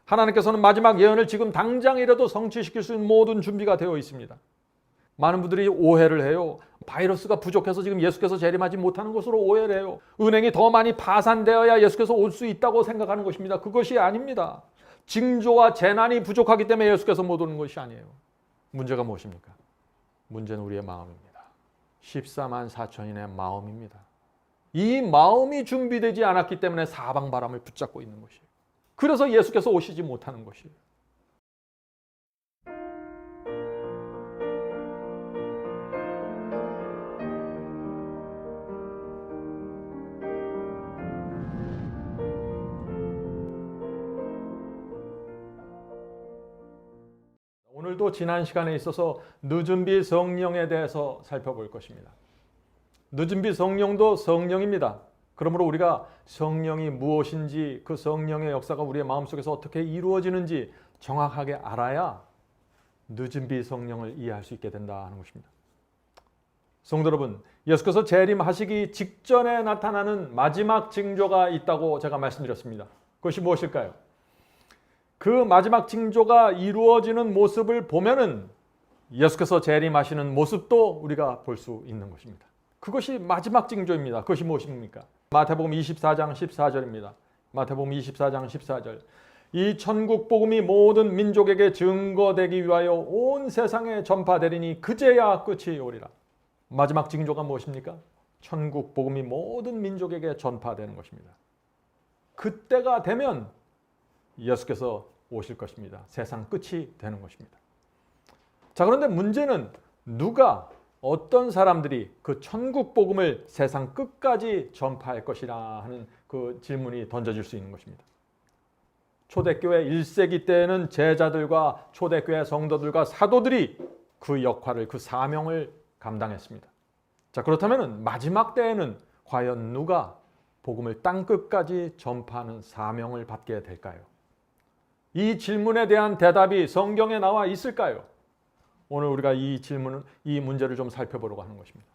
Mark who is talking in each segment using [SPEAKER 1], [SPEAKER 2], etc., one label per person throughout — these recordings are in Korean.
[SPEAKER 1] 하나님께서는 마지막 예언을 지금 당장이라도 성취시킬 수 있는 모든 준비가 되어 있습니다. 많은 분들이 오해를 해요. 바이러스가 부족해서 지금 예수께서 재림하지 못하는 것으로 오해를 해요. 은행이 더 많이 파산되어야 예수께서 올 수 있다고 생각하는 것입니다. 그것이 아닙니다. 징조와 재난이 부족하기 때문에 예수께서 못 오는 것이 아니에요. 문제가 무엇입니까? 문제는 우리의 마음입니다. 14만 4천인의 마음입니다. 이 마음이 준비되지 않았기 때문에 사방바람을 붙잡고 있는 것이에요. 그래서 예수께서 오시지 못하는 것이에요. 오늘도 지난 시간에 있어서 늦은비 성령에 대해서 살펴볼 것입니다. 늦은비 성령도 성령입니다. 그러므로 우리가 성령이 무엇인지, 그 성령의 역사가 우리의 마음속에서 어떻게 이루어지는지 정확하게 알아야 늦은비 성령을 이해할 수 있게 된다는 것입니다. 성도 여러분, 예수께서 재림하시기 직전에 나타나는 마지막 징조가 있다고 제가 말씀드렸습니다. 그것이 무엇일까요? 그 마지막 징조가 이루어지는 모습을 보면은 예수께서 재림하시는 모습도 우리가 볼 수 있는 것입니다. 그것이 마지막 징조입니다. 그것이 무엇입니까? 마태복음 24장 14절입니다. 마태복음 24장 14절. 이 천국 복음이 모든 민족에게 증거되기 위하여 온 세상에 전파되리니 그제야 끝이 오리라. 마지막 징조가 무엇입니까? 천국 복음이 모든 민족에게 전파되는 것입니다. 그때가 되면 예수께서 오실 것입니다. 세상 끝이 되는 것입니다. 자, 그런데 문제는 누가, 어떤 사람들이 그 천국 복음을 세상 끝까지 전파할 것이라 하는 그 질문이 던져질 수 있는 것입니다. 초대교회 1세기 때에는 제자들과 초대교회 성도들과 사도들이 그 역할을, 그 사명을 감당했습니다. 자, 그렇다면 마지막 때에는 과연 누가 복음을 땅 끝까지 전파하는 사명을 받게 될까요? 이 질문에 대한 대답이 성경에 나와 있을까요? 오늘 우리가 이 문제를 좀 살펴보려고 하는 것입니다.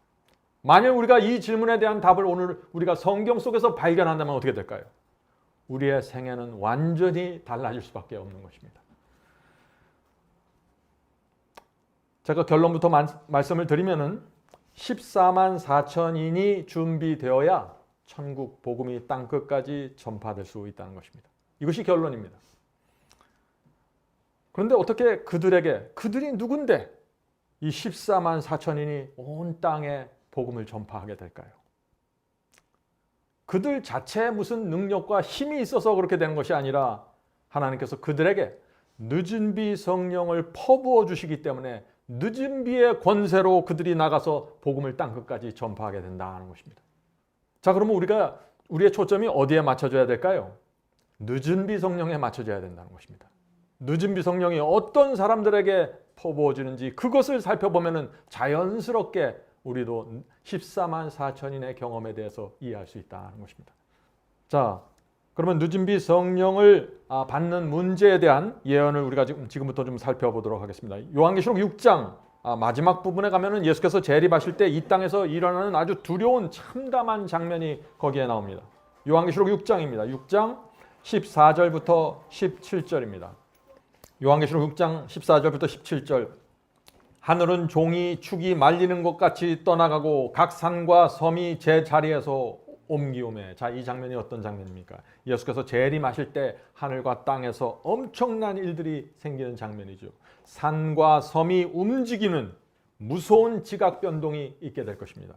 [SPEAKER 1] 만약 우리가 이 질문에 대한 답을 오늘 우리가 성경 속에서 발견한다면 어떻게 될까요? 우리의 생애는 완전히 달라질 수밖에 없는 것입니다. 제가 결론부터 말씀을 드리면은 14만 4천인이 준비되어야 천국 복음이 땅 끝까지 전파될 수 있다는 것입니다. 이것이 결론입니다. 그런데 어떻게 그들이 누군데 이 14만 4천인이 온 땅에 복음을 전파하게 될까요? 그들 자체에 무슨 능력과 힘이 있어서 그렇게 되는 것이 아니라 하나님께서 그들에게 늦은비 성령을 퍼부어 주시기 때문에 늦은비의 권세로 그들이 나가서 복음을 땅 끝까지 전파하게 된다는 것입니다. 자, 그러면 우리의 초점이 어디에 맞춰져야 될까요? 늦은비 성령에 맞춰져야 된다는 것입니다. 늦은비 성령이 어떤 사람들에게 퍼부어지는지 그것을 살펴보면 자연스럽게 우리도 14만 4천인의 경험에 대해서 이해할 수 있다는 것입니다. 자, 그러면 늦은비 성령을 받는 문제에 대한 예언을 우리가 지금부터 좀 살펴보도록 하겠습니다. 요한계시록 6장 마지막 부분에 가면은 예수께서 재림하실 때 이 땅에서 일어나는 아주 두려운 참담한 장면이 거기에 나옵니다. 요한계시록 6장입니다. 6장 14절부터 17절입니다. 요한계시록 6장 14절부터 17절. 하늘은 종이 축이 말리는 것 같이 떠나가고 각 산과 섬이 제 자리에서 옮기오매. 자, 이 장면이 어떤 장면입니까? 예수께서 재림하실 때 하늘과 땅에서 엄청난 일들이 생기는 장면이죠. 산과 섬이 움직이는 무서운 지각 변동이 있게 될 것입니다.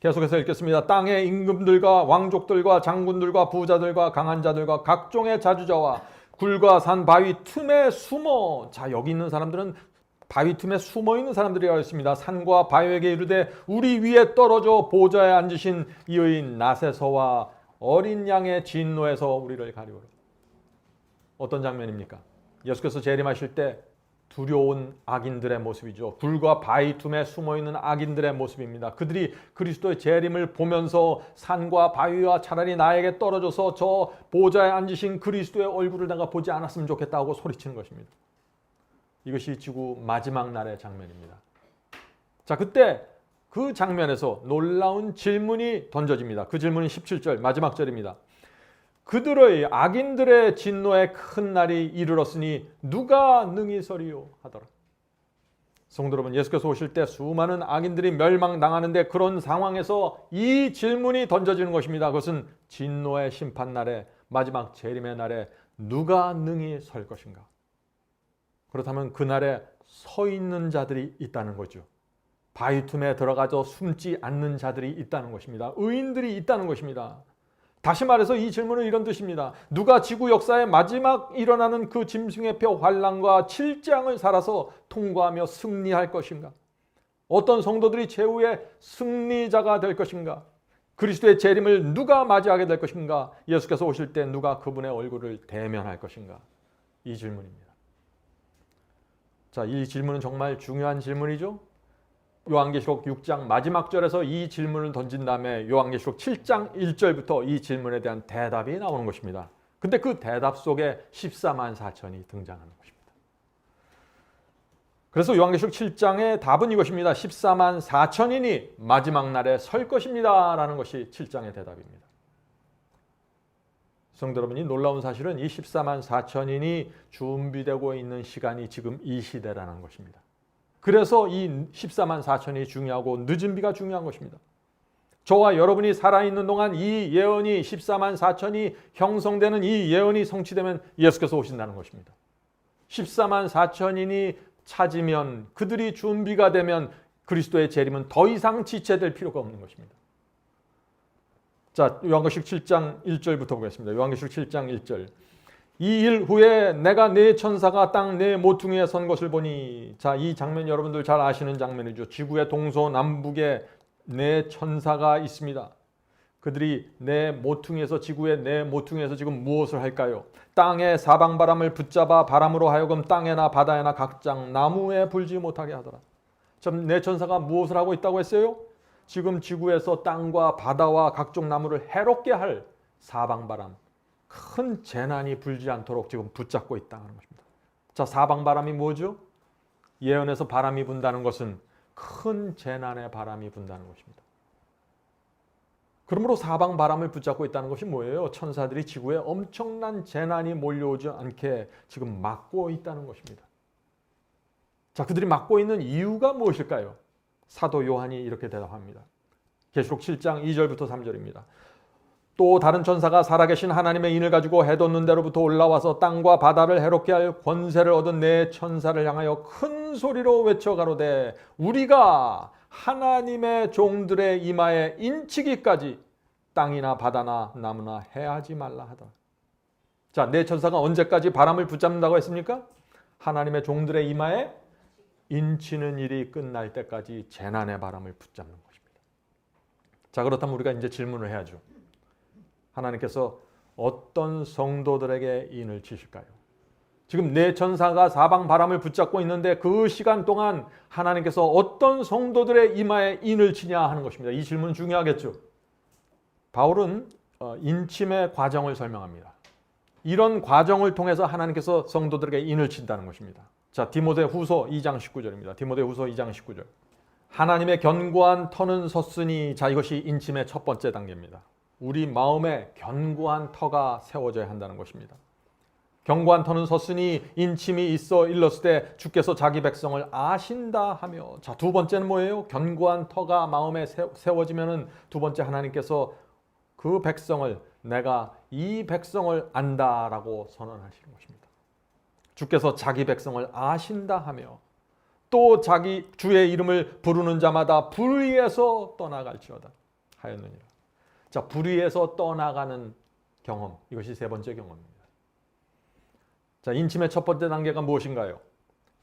[SPEAKER 1] 계속해서 읽겠습니다. 땅의 임금들과 왕족들과 장군들과 부자들과 강한 자들과 각종의 자주자와 굴과 산 바위 틈에 숨어. 자, 여기 있는 사람들은 바위 틈에 숨어 있는 사람들이라고 했습니다. 산과 바위에게 이르되 우리 위에 떨어져 보좌에 앉으신 이 여인 나세서와 어린 양의 진노에서 우리를 가리우라. 어떤 장면입니까? 예수께서 재림하실 때 두려운 악인들의 모습이죠. 굴과 바위 틈에 숨어 있는 악인들의 모습입니다. 그들이 그리스도의 재림을 보면서 산과 바위와 차라리 나에게 떨어져서 저 보좌에 앉으신 그리스도의 얼굴을 내가 보지 않았으면 좋겠다고 소리치는 것입니다. 이것이 지구 마지막 날의 장면입니다. 자, 그때 그 장면에서 놀라운 질문이 던져집니다. 그 질문이 17절 마지막 절입니다. 그들의 악인들의 진노의 큰 날이 이르렀으니 누가 능히 서리요 하더라. 성도 여러분, 예수께서 오실 때 수많은 악인들이 멸망당하는데 그런 상황에서 이 질문이 던져지는 것입니다. 그것은 진노의 심판날에, 마지막 재림의 날에 누가 능히 설 것인가? 그렇다면 그날에 서 있는 자들이 있다는 거죠. 바위 틈에 들어가서 숨지 않는 자들이 있다는 것입니다. 의인들이 있다는 것입니다. 다시 말해서 이 질문은 이런 뜻입니다. 누가 지구 역사의 마지막 일어나는 그 짐승의 표 환란과 7장을 살아서 통과하며 승리할 것인가? 어떤 성도들이 최후의 승리자가 될 것인가? 그리스도의 재림을 누가 맞이하게 될 것인가? 예수께서 오실 때 누가 그분의 얼굴을 대면할 것인가? 이 질문입니다. 자, 이 질문은 정말 중요한 질문이죠. 요한계시록 6장 마지막 절에서 이 질문을 던진 다음에 요한계시록 7장 1절부터 이 질문에 대한 대답이 나오는 것입니다. 근데 그 대답 속에 14만 4천이 등장하는 것입니다. 그래서 요한계시록 7장의 답은 이것입니다. 14만 4천인이 마지막 날에 설 것입니다 라는 것이 7장의 대답입니다. 성도 여러분, 이 놀라운 사실은 이 14만 4천인이 준비되고 있는 시간이 지금 이 시대라는 것입니다. 그래서 이 14만 4천이 중요하고 늦은 비가 중요한 것입니다. 저와 여러분이 살아있는 동안 이 예언이 14만 4천이 형성되는 이 예언이 성취되면 예수께서 오신다는 것입니다. 14만 4천인이 찾으면, 그들이 준비가 되면 그리스도의 재림은 더 이상 지체될 필요가 없는 것입니다. 자, 요한계시록 7장 1절부터 보겠습니다. 요한계시록 7장 1절. 이 일 후에 내가 네 천사가 땅 네 모퉁이에 선 것을 보니, 자, 이 장면 여러분들 잘 아시는 장면이죠. 지구의 동서남북에 네 천사가 있습니다. 그들이 네 모퉁이에서, 지구의 네 모퉁이에서 지금 무엇을 할까요? 땅의 사방바람을 붙잡아 바람으로 하여금 땅에나 바다에나 각장 나무에 불지 못하게 하더라. 참, 네 천사가 무엇을 하고 있다고 했어요? 지금 지구에서 땅과 바다와 각종 나무를 해롭게 할 사방바람, 큰 재난이 불지 않도록 지금 붙잡고 있다는 것입니다. 자, 사방바람이 뭐죠? 예언에서 바람이 분다는 것은 큰 재난의 바람이 분다는 것입니다. 그러므로 사방바람을 붙잡고 있다는 것이 뭐예요? 천사들이 지구에 엄청난 재난이 몰려오지 않게 지금 막고 있다는 것입니다. 자, 그들이 막고 있는 이유가 무엇일까요? 사도 요한이 이렇게 대답합니다. 계시록 7장 2절부터 3절입니다. 또 다른 천사가 살아계신 하나님의 인을 가지고 해돋는 데로부터 올라와서 땅과 바다를 해롭게 할 권세를 얻은 네 천사를 향하여 큰 소리로 외쳐 가로되 우리가 하나님의 종들의 이마에 인치기까지 땅이나 바다나 나무나 해하지 말라 하더라. 자, 네 천사가 언제까지 바람을 붙잡는다고 했습니까? 하나님의 종들의 이마에 인치는 일이 끝날 때까지 재난의 바람을 붙잡는 것입니다. 자, 그렇다면 우리가 이제 질문을 해야죠. 하나님께서 어떤 성도들에게 인을 치실까요? 지금 네 천사가 사방 바람을 붙잡고 있는데 그 시간 동안 하나님께서 어떤 성도들의 이마에 인을 치냐 하는 것입니다. 이 질문은 중요하겠죠. 바울은 인침의 과정을 설명합니다. 이런 과정을 통해서 하나님께서 성도들에게 인을 친다는 것입니다. 자, 디모데후서 2장 19절입니다. 디모데후서 2장 19절. 하나님의 견고한 터는 섰으니, 자, 이것이 인침의 첫 번째 단계입니다. 우리 마음에 견고한 터가 세워져야 한다는 것입니다. 견고한 터는 섰으니 인침이 있어 일렀을 때 주께서 자기 백성을 아신다 하며, 자, 두 번째는 뭐예요? 견고한 터가 마음에 세워지면은 두 번째, 하나님께서 그 백성을, 내가 이 백성을 안다라고 선언하시는 것입니다. 주께서 자기 백성을 아신다 하며 또 자기 주의 이름을 부르는 자마다 불의에서 떠나갈지어다 하였느니라. 자, 불의에서 떠나가는 경험, 이것이 세 번째 경험입니다. 자, 인침의 첫 번째 단계가 무엇인가요?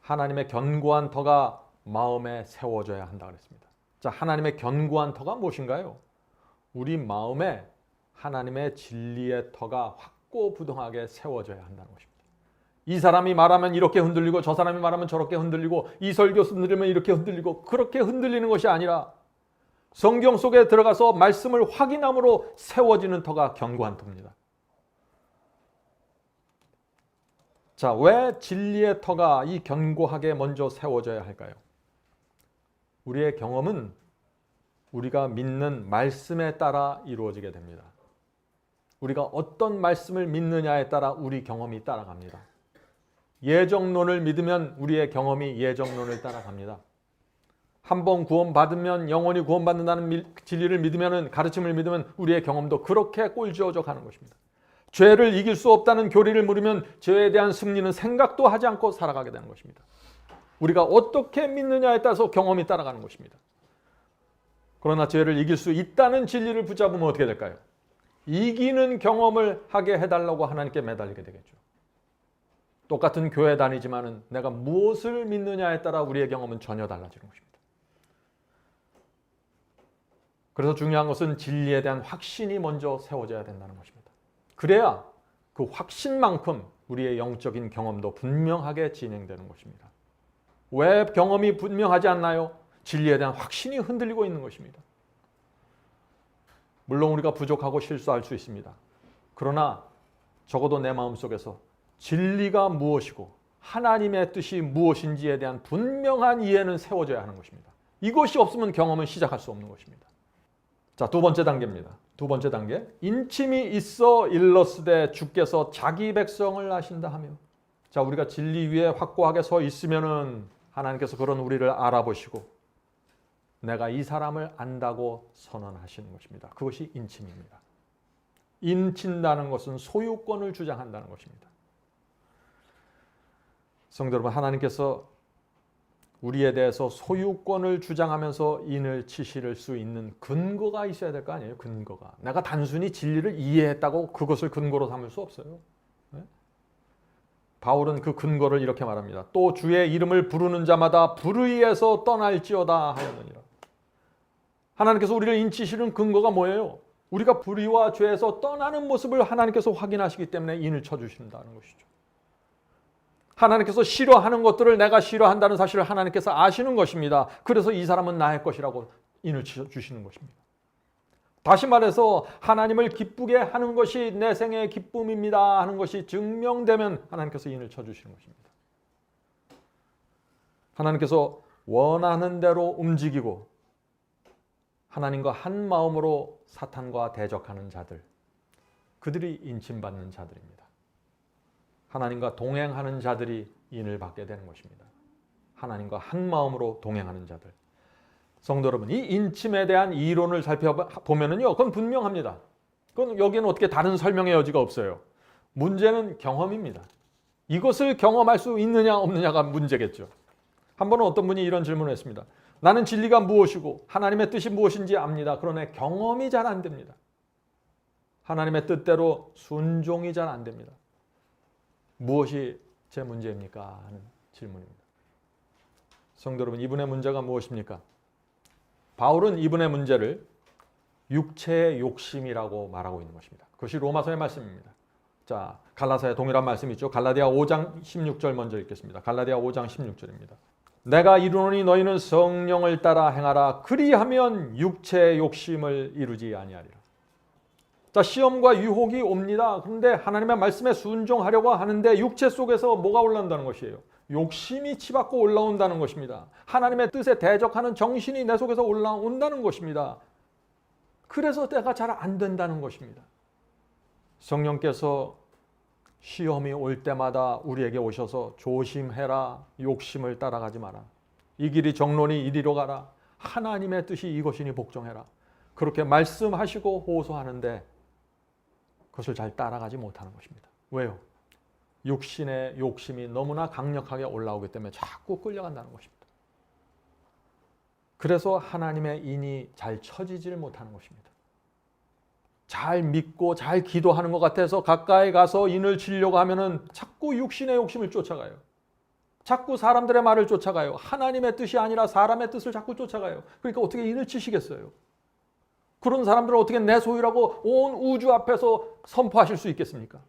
[SPEAKER 1] 하나님의 견고한 터가 마음에 세워져야 한다 그랬습니다. 자, 하나님의 견고한 터가 무엇인가요? 우리 마음에 하나님의 진리의 터가 확고부동하게 세워져야 한다는 것입니다. 이 사람이 말하면 이렇게 흔들리고 저 사람이 말하면 저렇게 흔들리고 이 설교 흔들리면 이렇게 흔들리고, 그렇게 흔들리는 것이 아니라 성경 속에 들어가서 말씀을 확인함으로 세워지는 터가 견고한 터입니다. 자, 왜 진리의 터가 이 견고하게 먼저 세워져야 할까요? 우리의 경험은 우리가 믿는 말씀에 따라 이루어지게 됩니다. 우리가 어떤 말씀을 믿느냐에 따라 우리 경험이 따라갑니다. 예정론을 믿으면 우리의 경험이 예정론을 따라갑니다. 한번 구원받으면 영원히 구원받는다는 진리를 믿으면, 가르침을 믿으면 우리의 경험도 그렇게 꼴지어져 가는 것입니다. 죄를 이길 수 없다는 교리를 물으면 죄에 대한 승리는 생각도 하지 않고 살아가게 되는 것입니다. 우리가 어떻게 믿느냐에 따라서 경험이 따라가는 것입니다. 그러나 죄를 이길 수 있다는 진리를 붙잡으면 어떻게 될까요? 이기는 경험을 하게 해달라고 하나님께 매달리게 되겠죠. 똑같은 교회 다니지만은 내가 무엇을 믿느냐에 따라 우리의 경험은 전혀 달라지는 것입니다. 그래서 중요한 것은 진리에 대한 확신이 먼저 세워져야 된다는 것입니다. 그래야 그 확신만큼 우리의 영적인 경험도 분명하게 진행되는 것입니다. 왜 경험이 분명하지 않나요? 진리에 대한 확신이 흔들리고 있는 것입니다. 물론 우리가 부족하고 실수할 수 있습니다. 그러나 적어도 내 마음속에서 진리가 무엇이고 하나님의 뜻이 무엇인지에 대한 분명한 이해는 세워져야 하는 것입니다. 이것이 없으면 경험은 시작할 수 없는 것입니다. 자, 두 번째 단계입니다. 두 번째 단계. 인침이 있어 일렀으되 주께서 자기 백성을 아신다 하며. 자, 우리가 진리 위에 확고하게 서 있으면은 하나님께서 그런 우리를 알아보시고 내가 이 사람을 안다고 선언하시는 것입니다. 그것이 인침입니다. 인친다는 것은 소유권을 주장한다는 것입니다. 성도 여러분, 하나님께서 우리에 대해서 소유권을 주장하면서 인을 치실 수 있는 근거가 있어야 될 거 아니에요? 근거가. 내가 단순히 진리를 이해했다고 그것을 근거로 삼을 수 없어요. 네? 바울은 그 근거를 이렇게 말합니다. 또 주의 이름을 부르는 자마다 불의에서 떠날지어다 하였느니라. 하나님께서 우리를 인치시는 근거가 뭐예요? 우리가 불의와 죄에서 떠나는 모습을 하나님께서 확인하시기 때문에 인을 쳐주신다는 것이죠. 하나님께서 싫어하는 것들을 내가 싫어한다는 사실을 하나님께서 아시는 것입니다. 그래서 이 사람은 나의 것이라고 인을 주시는 것입니다. 다시 말해서 하나님을 기쁘게 하는 것이 내 생의 기쁨입니다 하는 것이 증명되면 하나님께서 인을 쳐주시는 것입니다. 하나님께서 원하는 대로 움직이고 하나님과 한 마음으로 사탄과 대적하는 자들, 그들이 인침받는 자들입니다. 하나님과 동행하는 자들이 인을 받게 되는 것입니다. 하나님과 한 마음으로 동행하는 자들. 성도 여러분, 이 인침에 대한 이론을 살펴보면요, 그건 분명합니다. 그건 여기는 어떻게 다른 설명의 여지가 없어요. 문제는 경험입니다. 이것을 경험할 수 있느냐 없느냐가 문제겠죠. 한 번은 어떤 분이 이런 질문을 했습니다. 나는 진리가 무엇이고 하나님의 뜻이 무엇인지 압니다. 그러나 경험이 잘 안 됩니다. 하나님의 뜻대로 순종이 잘 안 됩니다. 무엇이 제 문제입니까? 하는 질문입니다. 성도 여러분, 이분의 문제가 무엇입니까? 바울은 이분의 문제를 육체의 욕심이라고 말하고 있는 것입니다. 그것이 로마서의 말씀입니다. 자, 갈라디아에 동일한 말씀이 있죠. 갈라디아 5장 16절 먼저 읽겠습니다. 갈라디아 5장 16절입니다. 내가 이르노니 너희는 성령을 따라 행하라. 그리하면 육체의 욕심을 이루지 아니하리라. 자, 시험과 유혹이 옵니다. 그런데 하나님의 말씀에 순종하려고 하는데 육체 속에서 뭐가 올라온다는 것이에요? 욕심이 치받고 올라온다는 것입니다. 하나님의 뜻에 대적하는 정신이 내 속에서 올라온다는 것입니다. 그래서 때가 잘 안 된다는 것입니다. 성령께서 시험이 올 때마다 우리에게 오셔서 조심해라. 욕심을 따라가지 마라. 이 길이 정론이 이리로 가라. 하나님의 뜻이 이것이니 복종해라. 그렇게 말씀하시고 호소하는데 그것을 잘 따라가지 못하는 것입니다. 왜요? 육신의 욕심이 너무나 강력하게 올라오기 때문에 자꾸 끌려간다는 것입니다. 그래서 하나님의 인이 잘 쳐지질 못하는 것입니다. 잘 믿고 잘 기도하는 것 같아서 가까이 가서 인을 치려고 하면은 자꾸 육신의 욕심을 쫓아가요. 자꾸 사람들의 말을 쫓아가요. 하나님의 뜻이 아니라 사람의 뜻을 자꾸 쫓아가요. 그러니까 어떻게 인을 치시겠어요? 그런 사람들을 어떻게 내 소유라고 온 우주 앞에서 선포하실 수 있겠습니까?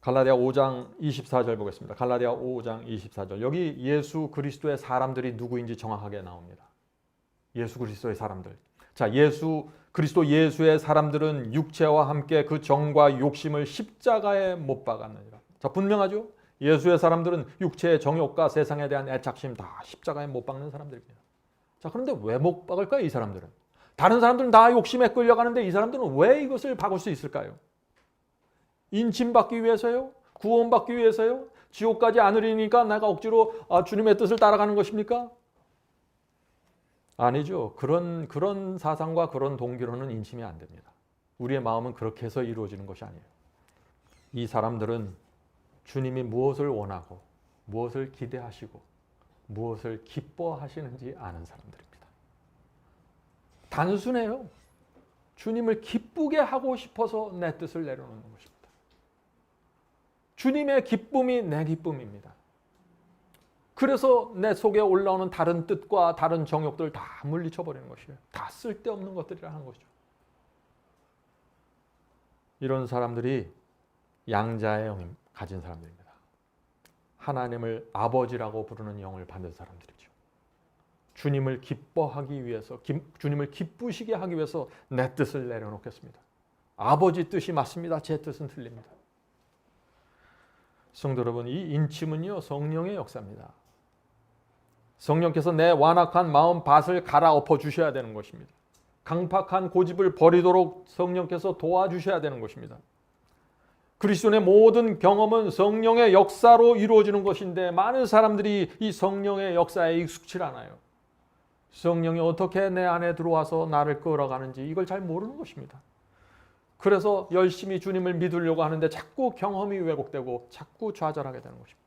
[SPEAKER 1] 갈라디아 5장 24절 보겠습니다. 갈라디아 5장 24절. 여기 예수 그리스도의 사람들이 누구인지 정확하게 나옵니다. 예수 그리스도의 사람들. 자, 예수 그리스도 예수의 사람들은 육체와 함께 그 정과 욕심을 십자가에 못 박았느니라. 자, 분명하죠? 예수의 사람들은 육체의 정욕과 세상에 대한 애착심 다 십자가에 못 박는 사람들입니다. 자, 그런데 왜 못 박을까요, 이 사람들은? 다른 사람들은 다 욕심에 끌려가는데 이 사람들은 왜 이것을 바꿀 수 있을까요? 인침받기 위해서요? 구원받기 위해서요? 지옥 가지 않으리니까 내가 억지로 주님의 뜻을 따라가는 것입니까? 아니죠. 그런 사상과 그런 동기로는 인침이 안 됩니다. 우리의 마음은 그렇게 해서 이루어지는 것이 아니에요. 이 사람들은 주님이 무엇을 원하고 무엇을 기대하시고 무엇을 기뻐하시는지 아는 사람들입니다. 단순해요. 주님을 기쁘게 하고 싶어서 내 뜻을 내려놓는 것입니다. 주님의 기쁨이 내 기쁨입니다. 그래서 내 속에 올라오는 다른 뜻과 다른 정욕들을 다 물리쳐버리는 것이에요. 다 쓸데없는 것들이라 하는 것이죠. 이런 사람들이 양자의 영을 가진 사람들입니다. 하나님을 아버지라고 부르는 영을 받는 사람들이죠. 주님을 기뻐하기 위해서, 주님을 기쁘시게 하기 위해서 내 뜻을 내려놓겠습니다. 아버지 뜻이 맞습니다. 제 뜻은 틀립니다. 성도 여러분, 이 인침은요, 성령의 역사입니다. 성령께서 내 완악한 마음 밭을 갈아엎어 주셔야 되는 것입니다. 강팍한 고집을 버리도록 성령께서 도와주셔야 되는 것입니다. 그리스도인의 모든 경험은 성령의 역사로 이루어지는 것인데 많은 사람들이 이 성령의 역사에 익숙치 않아요. 성령이 어떻게 내 안에 들어와서 나를 끌어가는지 이걸 잘 모르는 것입니다. 그래서 열심히 주님을 믿으려고 하는데 자꾸 경험이 왜곡되고 자꾸 좌절하게 되는 것입니다.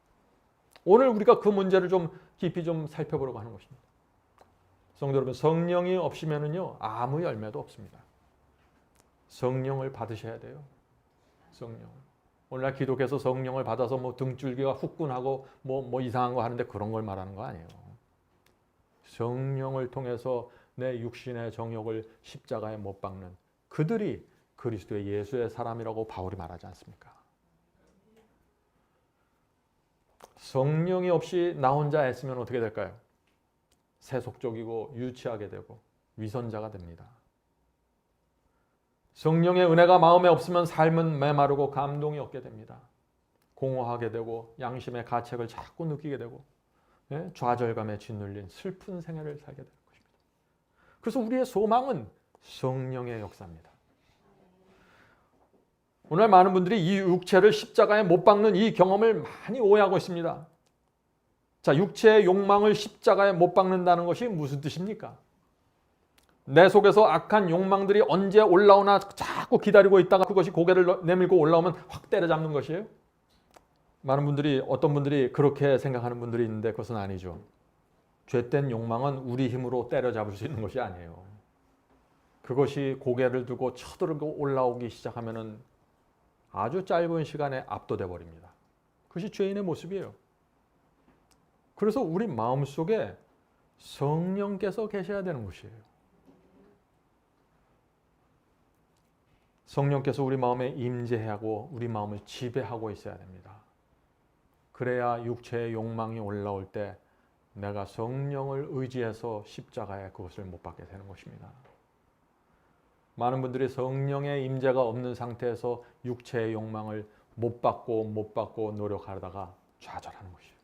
[SPEAKER 1] 오늘 우리가 그 문제를 좀 깊이 좀 살펴보려고 하는 것입니다. 성도 여러분, 성령이 없으면은요 아무 열매도 없습니다. 성령을 받으셔야 돼요. 성령. 오늘날 기독해서 성령을 받아서 뭐 등줄기가 후끈하고 뭐 이상한 거 하는데 그런 걸 말하는 거 아니에요. 성령을 통해서 내 육신의 정욕을 십자가에 못 박는 그들이 그리스도의 예수의 사람이라고 바울이 말하지 않습니까? 성령이 없이 나 혼자 애쓰면 어떻게 될까요? 세속적이고 유치하게 되고 위선자가 됩니다. 성령의 은혜가 마음에 없으면 삶은 메마르고 감동이 없게 됩니다. 공허하게 되고 양심의 가책을 자꾸 느끼게 되고 좌절감에 짓눌린 슬픈 생애를 살게 되는 것입니다. 그래서 우리의 소망은 성령의 역사입니다. 오늘 많은 분들이 이 육체를 십자가에 못 박는 이 경험을 많이 오해하고 있습니다. 자, 육체의 욕망을 십자가에 못 박는다는 것이 무슨 뜻입니까? 내 속에서 악한 욕망들이 언제 올라오나 자꾸 기다리고 있다가 그것이 고개를 내밀고 올라오면 확 때려잡는 것이에요? 많은 분들이, 어떤 분들이 그렇게 생각하는 분들이 있는데 그것은 아니죠. 죄된 욕망은 우리 힘으로 때려잡을 수 있는 것이 아니에요. 그것이 고개를 두고 쳐들고 올라오기 시작하면은 아주 짧은 시간에 압도돼 버립니다. 그것이 죄인의 모습이에요. 그래서 우리 마음속에 성령께서 계셔야 되는 것이에요. 성령께서 우리 마음에 임재하고 우리 마음을 지배하고 있어야 됩니다. 그래야 육체의 욕망이 올라올 때 내가 성령을 의지해서 십자가에 그것을 못 박게 되는 것입니다. 많은 분들이 성령의 임재가 없는 상태에서 육체의 욕망을 못 받고 노력하다가 좌절하는 것이에요.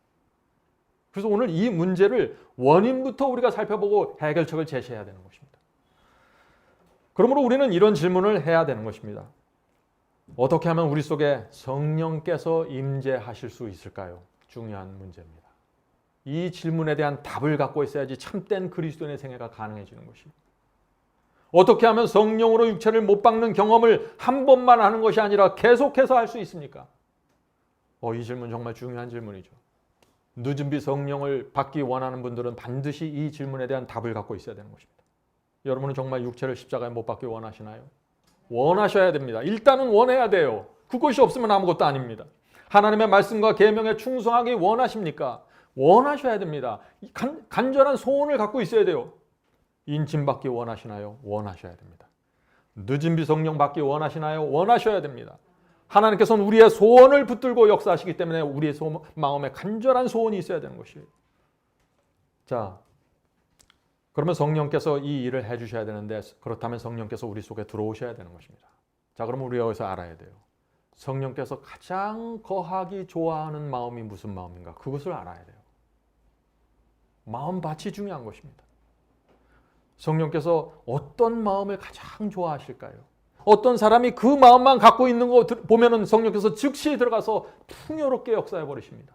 [SPEAKER 1] 그래서 오늘 이 문제를 원인부터 우리가 살펴보고 해결책을 제시해야 되는 것입니다. 그러므로 우리는 이런 질문을 해야 되는 것입니다. 어떻게 하면 우리 속에 성령께서 임재하실 수 있을까요? 중요한 문제입니다. 이 질문에 대한 답을 갖고 있어야지 참된 그리스도인의 생애가 가능해지는 것입니다. 어떻게 하면 성령으로 육체를 못 박는 경험을 한 번만 하는 것이 아니라 계속해서 할 수 있습니까? 이 질문 정말 중요한 질문이죠. 늦은 비 성령을 받기 원하는 분들은 반드시 이 질문에 대한 답을 갖고 있어야 되는 것입니다. 여러분은 정말 육체를 십자가에 못 박기 원하시나요? 원하셔야 됩니다. 일단은 원해야 돼요. 그것이 없으면 아무것도 아닙니다. 하나님의 말씀과 계명에 충성하기 원하십니까? 원하셔야 됩니다. 간절한 소원을 갖고 있어야 돼요. 인침 받기 원하시나요? 원하셔야 됩니다. 늦은 비 성령 받기 원하시나요? 원하셔야 됩니다. 하나님께서는 우리의 소원을 붙들고 역사하시기 때문에 우리의 마음에 간절한 소원이 있어야 되는 것이에요. 자, 그러면 성령께서 이 일을 해주셔야 되는데 그렇다면 성령께서 우리 속에 들어오셔야 되는 것입니다. 자, 그러면 우리가 여기서 알아야 돼요. 성령께서 가장 거하기 좋아하는 마음이 무슨 마음인가? 그것을 알아야 돼요. 마음밭이 중요한 것입니다. 성령께서 어떤 마음을 가장 좋아하실까요? 어떤 사람이 그 마음만 갖고 있는 거 보면은 성령께서 즉시 들어가서 풍요롭게 역사해 버리십니다.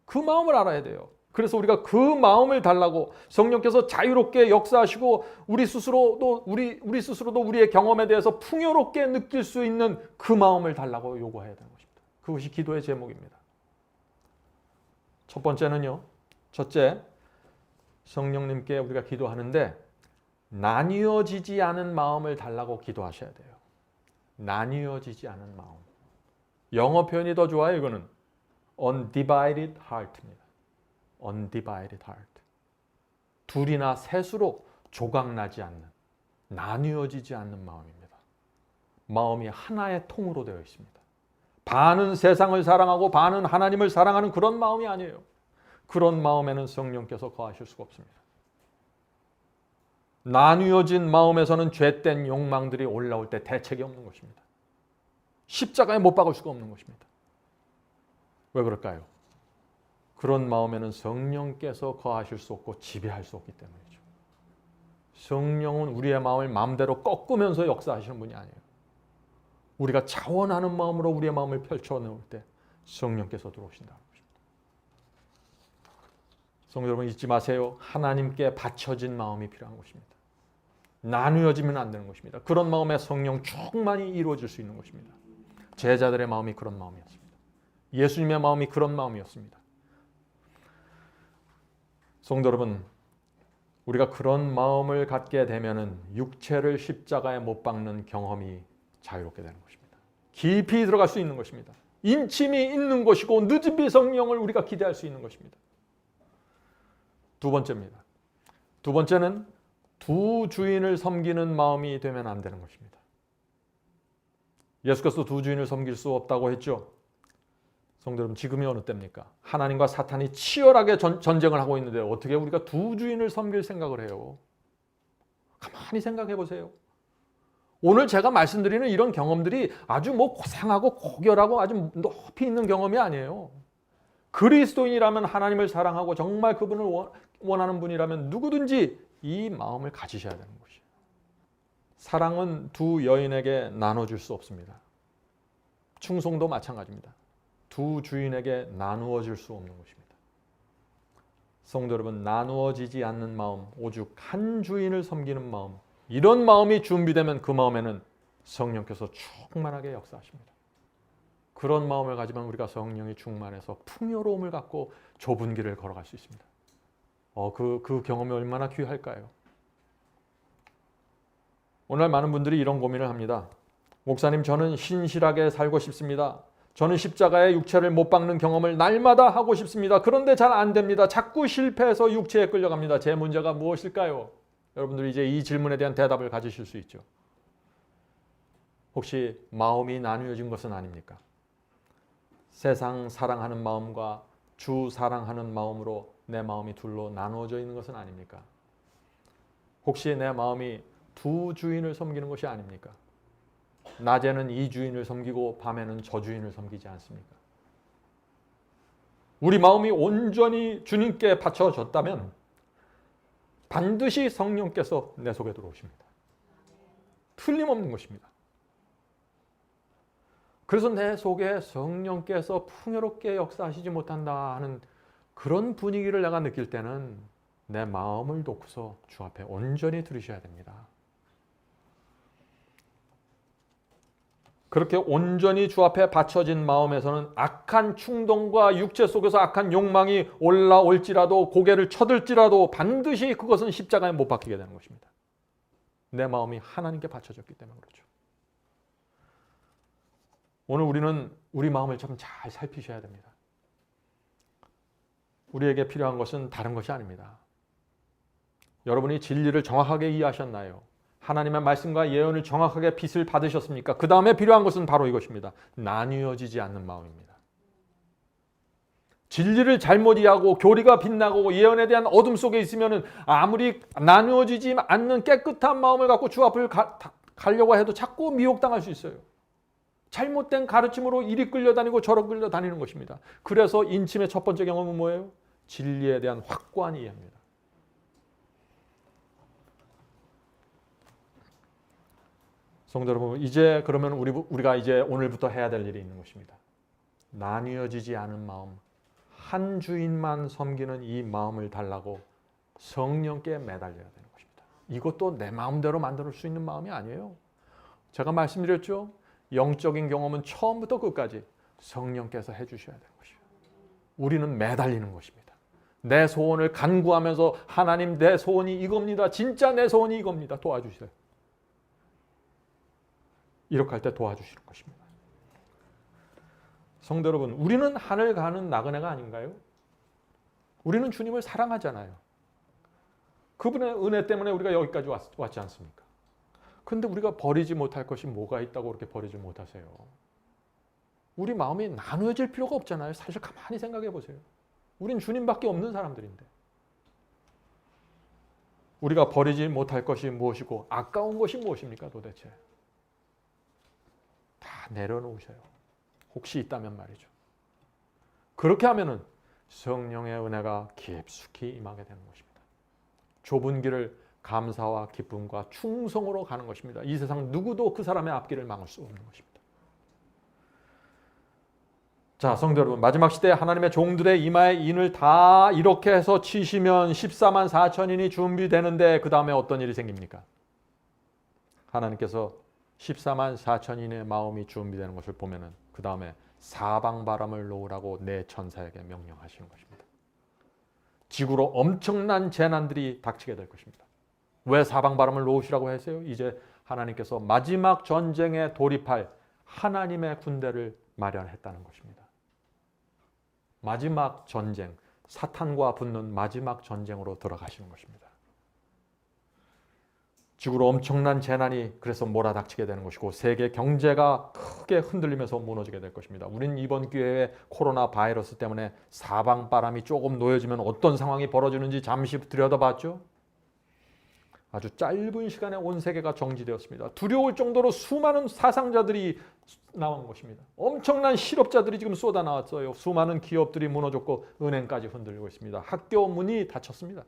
[SPEAKER 1] 그 마음을 알아야 돼요. 그래서 우리가 그 마음을 달라고 성령께서 자유롭게 역사하시고 우리 스스로도 우리의 경험에 대해서 풍요롭게 느낄 수 있는 그 마음을 달라고 요구해야 되는 것입니다. 그것이 기도의 제목입니다. 첫 번째는요. 첫째, 성령님께 우리가 기도하는데 나뉘어지지 않은 마음을 달라고 기도하셔야 돼요. 나뉘어지지 않은 마음. 영어 표현이 더 좋아요. 이거는 undivided heart입니다. undivided heart. 둘이나 셋으로 조각나지 않는, 나뉘어지지 않는 마음입니다. 마음이 하나의 통으로 되어 있습니다. 반은 세상을 사랑하고 반은 하나님을 사랑하는 그런 마음이 아니에요. 그런 마음에는 성령께서 거하실 수가 없습니다. 나뉘어진 마음에서는 죄된 욕망들이 올라올 때 대책이 없는 것입니다. 십자가에 못 박을 수가 없는 것입니다. 왜 그럴까요? 그런 마음에는 성령께서 거하실 수 없고 지배할 수 없기 때문이죠. 성령은 우리의 마음을 마음대로 꺾으면서 역사하시는 분이 아니에요. 우리가 자원하는 마음으로 우리의 마음을 펼쳐놓을 때 성령께서 들어오신다는 것입니다. 성도 여러분 잊지 마세요. 하나님께 바쳐진 마음이 필요한 것입니다. 나누어지면 안 되는 것입니다. 그런 마음에 성령 충만히 이루어질 수 있는 것입니다. 제자들의 마음이 그런 마음이었습니다. 예수님의 마음이 그런 마음이었습니다. 성도 여러분, 우리가 그런 마음을 갖게 되면은 육체를 십자가에 못 박는 경험이 자유롭게 되는 것입니다. 깊이 들어갈 수 있는 것입니다. 인침이 있는 것이고 늦은 비 성령을 우리가 기대할 수 있는 것입니다. 두 번째입니다. 두 번째는 두 주인을 섬기는 마음이 되면 안 되는 것입니다. 예수께서 두 주인을 섬길 수 없다고 했죠. 성도 여러분, 지금이 어느 때입니까? 하나님과 사탄이 치열하게 전쟁을 하고 있는데 어떻게 우리가 두 주인을 섬길 생각을 해요? 가만히 생각해 보세요. 오늘 제가 말씀드리는 이런 경험들이 아주 고상하고 고결하고 아주 높이 있는 경험이 아니에요. 그리스도인이라면 하나님을 사랑하고 정말 그분을 원하는 분이라면 누구든지 이 마음을 가지셔야 되는 것이에요. 사랑은 두 여인에게 나눠줄 수 없습니다. 충성도 마찬가지입니다. 두 주인에게 나누어질 수 없는 것입니다. 성도 여러분, 나누어지지 않는 마음, 오직 한 주인을 섬기는 마음, 이런 마음이 준비되면 그 마음에는 성령께서 충만하게 역사하십니다. 그런 마음을 가지면 우리가 성령이 충만해서 풍요로움을 갖고 좁은 길을 걸어갈 수 있습니다. 그 경험이 얼마나 귀할까요? 오늘 많은 분들이 이런 고민을 합니다. 목사님, 저는 신실하게 살고 싶습니다. 저는 십자가에 육체를 못 박는 경험을 날마다 하고 싶습니다. 그런데 잘 안 됩니다. 자꾸 실패해서 육체에 끌려갑니다. 제 문제가 무엇일까요? 여러분들이 이제 이 질문에 대한 대답을 가지실 수 있죠. 혹시 마음이 나뉘어진 것은 아닙니까? 세상 사랑하는 마음과 주 사랑하는 마음으로 내 마음이 둘로 나누어져 있는 것은 아닙니까? 혹시 내 마음이 두 주인을 섬기는 것이 아닙니까? 낮에는 이 주인을 섬기고 밤에는 저 주인을 섬기지 않습니까? 우리 마음이 온전히 주님께 바쳐졌다면 반드시 성령께서 내 속에 들어오십니다. 틀림없는 것입니다. 그래서 내 속에 성령께서 풍요롭게 역사하시지 못한다 하는 그런 분위기를 내가 느낄 때는 내 마음을 놓고서 주 앞에 온전히 들으셔야 됩니다. 그렇게 온전히 주 앞에 바쳐진 마음에서는 악한 충동과 육체 속에서 악한 욕망이 올라올지라도 고개를 쳐들지라도 반드시 그것은 십자가에 못 박히게 되는 것입니다. 내 마음이 하나님께 바쳐졌기 때문에 그렇죠. 오늘 우리는 우리 마음을 참 잘 살피셔야 됩니다. 우리에게 필요한 것은 다른 것이 아닙니다. 여러분이 진리를 정확하게 이해하셨나요? 하나님의 말씀과 예언을 정확하게 빛을 받으셨습니까? 그 다음에 필요한 것은 바로 이것입니다. 나뉘어지지 않는 마음입니다. 진리를 잘못 이해하고 교리가 빛나고 예언에 대한 어둠 속에 있으면 아무리 나누어지지 않는 깨끗한 마음을 갖고 주 앞을 가려고 해도 자꾸 미혹당할 수 있어요. 잘못된 가르침으로 이리 끌려다니고 저리 끌려다니는 것입니다. 그래서 인침의 첫 번째 경험은 뭐예요? 진리에 대한 확고한 이해입니다. 성도 여러분, 이제 그러면 우리가 이제 오늘부터 해야 될 일이 있는 것입니다. 나뉘어지지 않은 마음, 한 주인만 섬기는 이 마음을 달라고 성령께 매달려야 되는 것입니다. 이것도 내 마음대로 만들 수 있는 마음이 아니에요. 제가 말씀드렸죠. 영적인 경험은 처음부터 끝까지 성령께서 해주셔야 되는 것이에요. 우리는 매달리는 것입니다. 내 소원을 간구하면서 하나님, 내 소원이 이겁니다. 진짜 내 소원이 이겁니다. 도와주세요. 이렇게 할 때 도와주시는 것입니다. 성도 여러분, 우리는 하늘 가는 나그네가 아닌가요? 우리는 주님을 사랑하잖아요. 그분의 은혜 때문에 우리가 여기까지 왔지 않습니까? 그런데 우리가 버리지 못할 것이 뭐가 있다고 그렇게 버리지 못하세요? 우리 마음이 나누어질 필요가 없잖아요. 사실 가만히 생각해 보세요. 우린 주님밖에 없는 사람들인데. 우리가 버리지 못할 것이 무엇이고 아까운 것이 무엇입니까 도대체? 다 내려놓으셔요. 혹시 있다면 말이죠. 그렇게 하면은 성령의 은혜가 깊숙이 임하게 되는 것입니다. 좁은 길을 감사와 기쁨과 충성으로 가는 것입니다. 이 세상 누구도 그 사람의 앞길을 막을 수 없는 것입니다. 자, 성도 여러분, 마지막 시대에 하나님의 종들의 이마에 인을 다 이렇게 해서 치시면 14만 4천인이 준비되는데 그 다음에 어떤 일이 생깁니까? 하나님께서 14만 4천인의 마음이 준비되는 것을 보면은 그 다음에 사방바람을 놓으라고 내 천사에게 명령하시는 것입니다. 지구로 엄청난 재난들이 닥치게 될 것입니다. 왜 사방바람을 놓으시라고 했어요? 이제 하나님께서 마지막 전쟁에 돌입할 하나님의 군대를 마련했다는 것입니다. 마지막 전쟁, 사탄과 붙는 마지막 전쟁으로 들어가시는 것입니다. 지구로 엄청난 재난이 그래서 몰아닥치게 되는 것이고 세계 경제가 크게 흔들리면서 무너지게 될 것입니다. 우리는 이번 기회에 코로나 바이러스 때문에 사방바람이 조금 놓여지면 어떤 상황이 벌어지는지 잠시 들여다봤죠. 아주 짧은 시간에 온 세계가 정지되었습니다. 두려울 정도로 수많은 사상자들이 나온 것입니다. 엄청난 실업자들이 지금 쏟아 나왔어요. 수많은 기업들이 무너졌고 은행까지 흔들리고 있습니다. 학교 문이 닫혔습니다.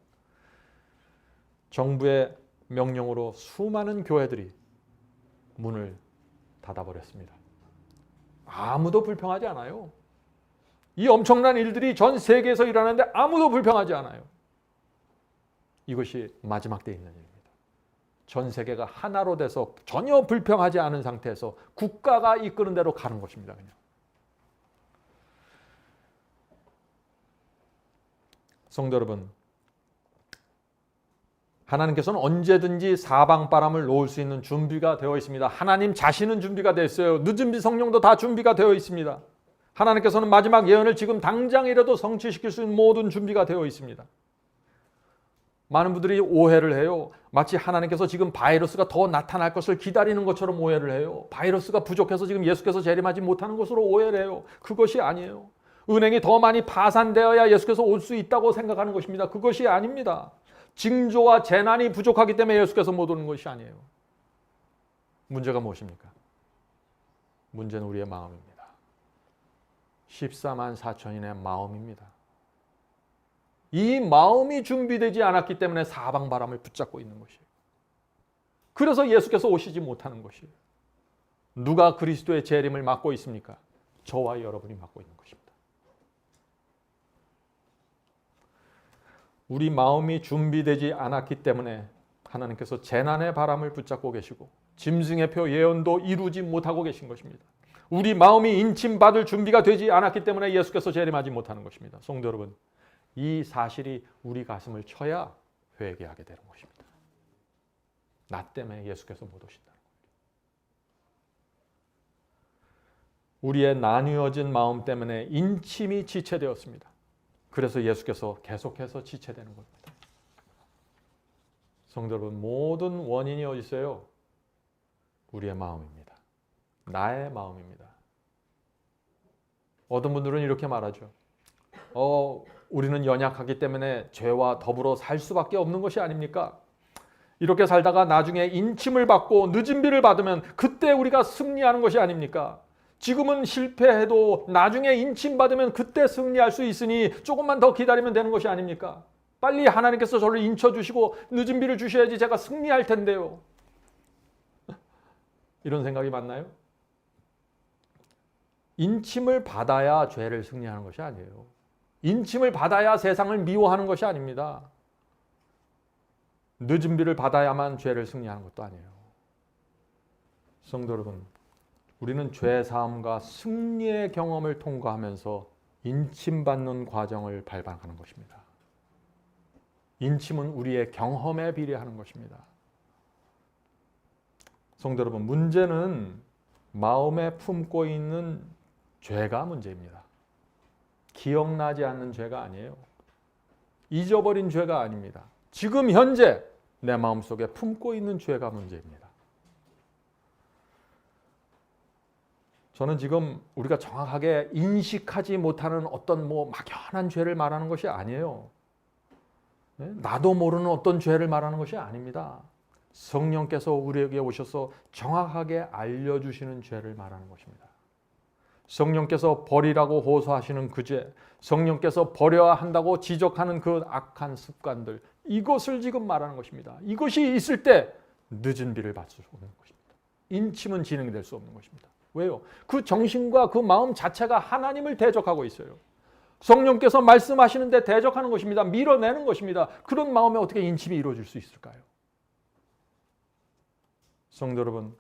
[SPEAKER 1] 정부의 명령으로 수많은 교회들이 문을 닫아버렸습니다. 아무도 불평하지 않아요. 이 엄청난 일들이 전 세계에서 일어나는데 아무도 불평하지 않아요. 이것이 마지막 때에 있는 일입니다. 전 세계가 하나로 돼서 전혀 불평하지 않은 상태에서 국가가 이끄는 대로 가는 것입니다. 그냥. 성도 여러분, 하나님께서는 언제든지 사방바람을 놓을 수 있는 준비가 되어 있습니다. 하나님 자신은 준비가 되어 있어요. 늦은 비 성령도 다 준비가 되어 있습니다. 하나님께서는 마지막 예언을 지금 당장이라도 성취시킬 수 있는 모든 준비가 되어 있습니다. 많은 분들이 오해를 해요. 마치 하나님께서 지금 바이러스가 더 나타날 것을 기다리는 것처럼 오해를 해요. 바이러스가 부족해서 지금 예수께서 재림하지 못하는 것으로 오해를 해요. 그것이 아니에요. 은행이 더 많이 파산되어야 예수께서 올 수 있다고 생각하는 것입니다. 그것이 아닙니다. 징조와 재난이 부족하기 때문에 예수께서 못 오는 것이 아니에요. 문제가 무엇입니까? 문제는 우리의 마음입니다. 14만 4천인의 마음입니다. 이 마음이 준비되지 않았기 때문에 사방바람을 붙잡고 있는 것이에요. 그래서 예수께서 오시지 못하는 것이에요. 누가 그리스도의 재림을 막고 있습니까? 저와 여러분이 막고 있는 것입니다. 우리 마음이 준비되지 않았기 때문에 하나님께서 재난의 바람을 붙잡고 계시고 짐승의 표 예언도 이루지 못하고 계신 것입니다. 우리 마음이 인침받을 준비가 되지 않았기 때문에 예수께서 재림하지 못하는 것입니다. 성도 여러분, 이 사실이 우리 가슴을 쳐야 회개하게 되는 것입니다. 나 때문에 예수께서 못 오신다는 거예요. 우리의 나뉘어진 마음 때문에 인침이 지체되었습니다. 그래서 예수께서 계속해서 지체되는 겁니다. 성도 여러분, 모든 원인이 어디 있어요? 우리의 마음입니다. 나의 마음입니다. 어떤 분들은 이렇게 말하죠. 우리는 연약하기 때문에 죄와 더불어 살 수밖에 없는 것이 아닙니까? 이렇게 살다가 나중에 인침을 받고 늦은 비를 받으면 그때 우리가 승리하는 것이 아닙니까? 지금은 실패해도 나중에 인침 받으면 그때 승리할 수 있으니 조금만 더 기다리면 되는 것이 아닙니까? 빨리 하나님께서 저를 인쳐주시고 늦은 비를 주셔야지 제가 승리할 텐데요. 이런 생각이 맞나요? 인침을 받아야 죄를 승리하는 것이 아니에요. 인침을 받아야 세상을 미워하는 것이 아닙니다. 늦은 비를 받아야만 죄를 승리하는 것도 아니에요. 성도 여러분, 우리는 죄 사함과 승리의 경험을 통과하면서 인침받는 과정을 밟아가는 것입니다. 인침은 우리의 경험에 비례하는 것입니다. 성도 여러분, 문제는 마음에 품고 있는 죄가 문제입니다. 기억나지 않는 죄가 아니에요. 잊어버린 죄가 아닙니다. 지금 현재 내 마음속에 품고 있는 죄가 문제입니다. 저는 지금 우리가 정확하게 인식하지 못하는 어떤 막연한 죄를 말하는 것이 아니에요. 나도 모르는 어떤 죄를 말하는 것이 아닙니다. 성령께서 우리에게 오셔서 정확하게 알려주시는 죄를 말하는 것입니다. 성령께서 버리라고 호소하시는 그 죄, 성령께서 버려야 한다고 지적하는 그 악한 습관들, 이것을 지금 말하는 것입니다. 이것이 있을 때 늦은 비를 받을 수 없는 것입니다. 인침은 진행이 될 수 없는 것입니다. 왜요? 그 정신과 그 마음 자체가 하나님을 대적하고 있어요. 성령께서 말씀하시는데 대적하는 것입니다. 밀어내는 것입니다. 그런 마음에 어떻게 인침이 이루어질 수 있을까요? 성도 여러분,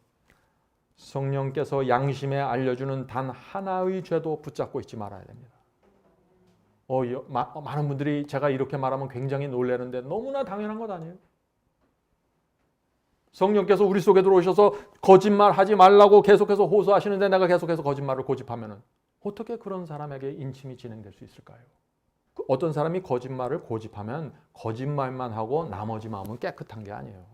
[SPEAKER 1] 성령께서 양심에 알려주는 단 하나의 죄도 붙잡고 있지 말아야 됩니다. 많은 분들이 제가 이렇게 말하면 굉장히 놀라는데 너무나 당연한 것 아니에요? 성령께서 우리 속에 들어오셔서 거짓말하지 말라고 계속해서 호소하시는데 내가 계속해서 거짓말을 고집하면 어떻게 그런 사람에게 인침이 진행될 수 있을까요? 어떤 사람이 거짓말을 고집하면 거짓말만 하고 나머지 마음은 깨끗한 게 아니에요.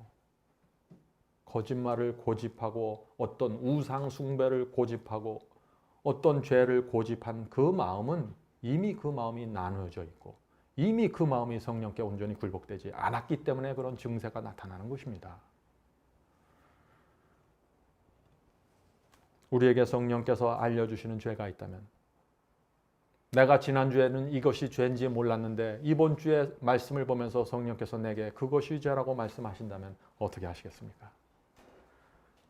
[SPEAKER 1] 거짓말을 고집하고 어떤 우상 숭배를 고집하고 어떤 죄를 고집한 그 마음은 이미 그 마음이 나누어져 있고 이미 그 마음이 성령께 온전히 굴복되지 않았기 때문에 그런 증세가 나타나는 것입니다. 우리에게 성령께서 알려주시는 죄가 있다면 내가 지난주에는 이것이 죄인지 몰랐는데 이번 주에 말씀을 보면서 성령께서 내게 그것이 죄라고 말씀하신다면 어떻게 하시겠습니까?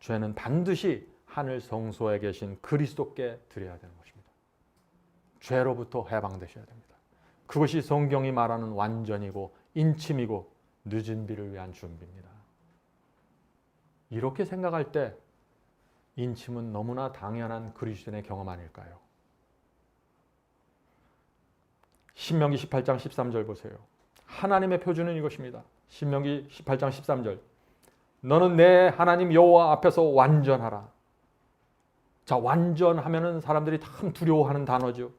[SPEAKER 1] 죄는 반드시 하늘 성소에 계신 그리스도께 드려야 되는 것입니다. 죄로부터 해방되셔야 됩니다. 그것이 성경이 말하는 완전이고 인침이고 늦은 비를 위한 준비입니다. 이렇게 생각할 때 인침은 너무나 당연한 그리스도인의 경험 아닐까요? 신명기 18장 13절 보세요. 하나님의 표준은 이것입니다. 신명기 18장 13절. 너는 내 하나님 여호와 앞에서 완전하라. 자, 완전하면은 사람들이 참 두려워하는 단어죠.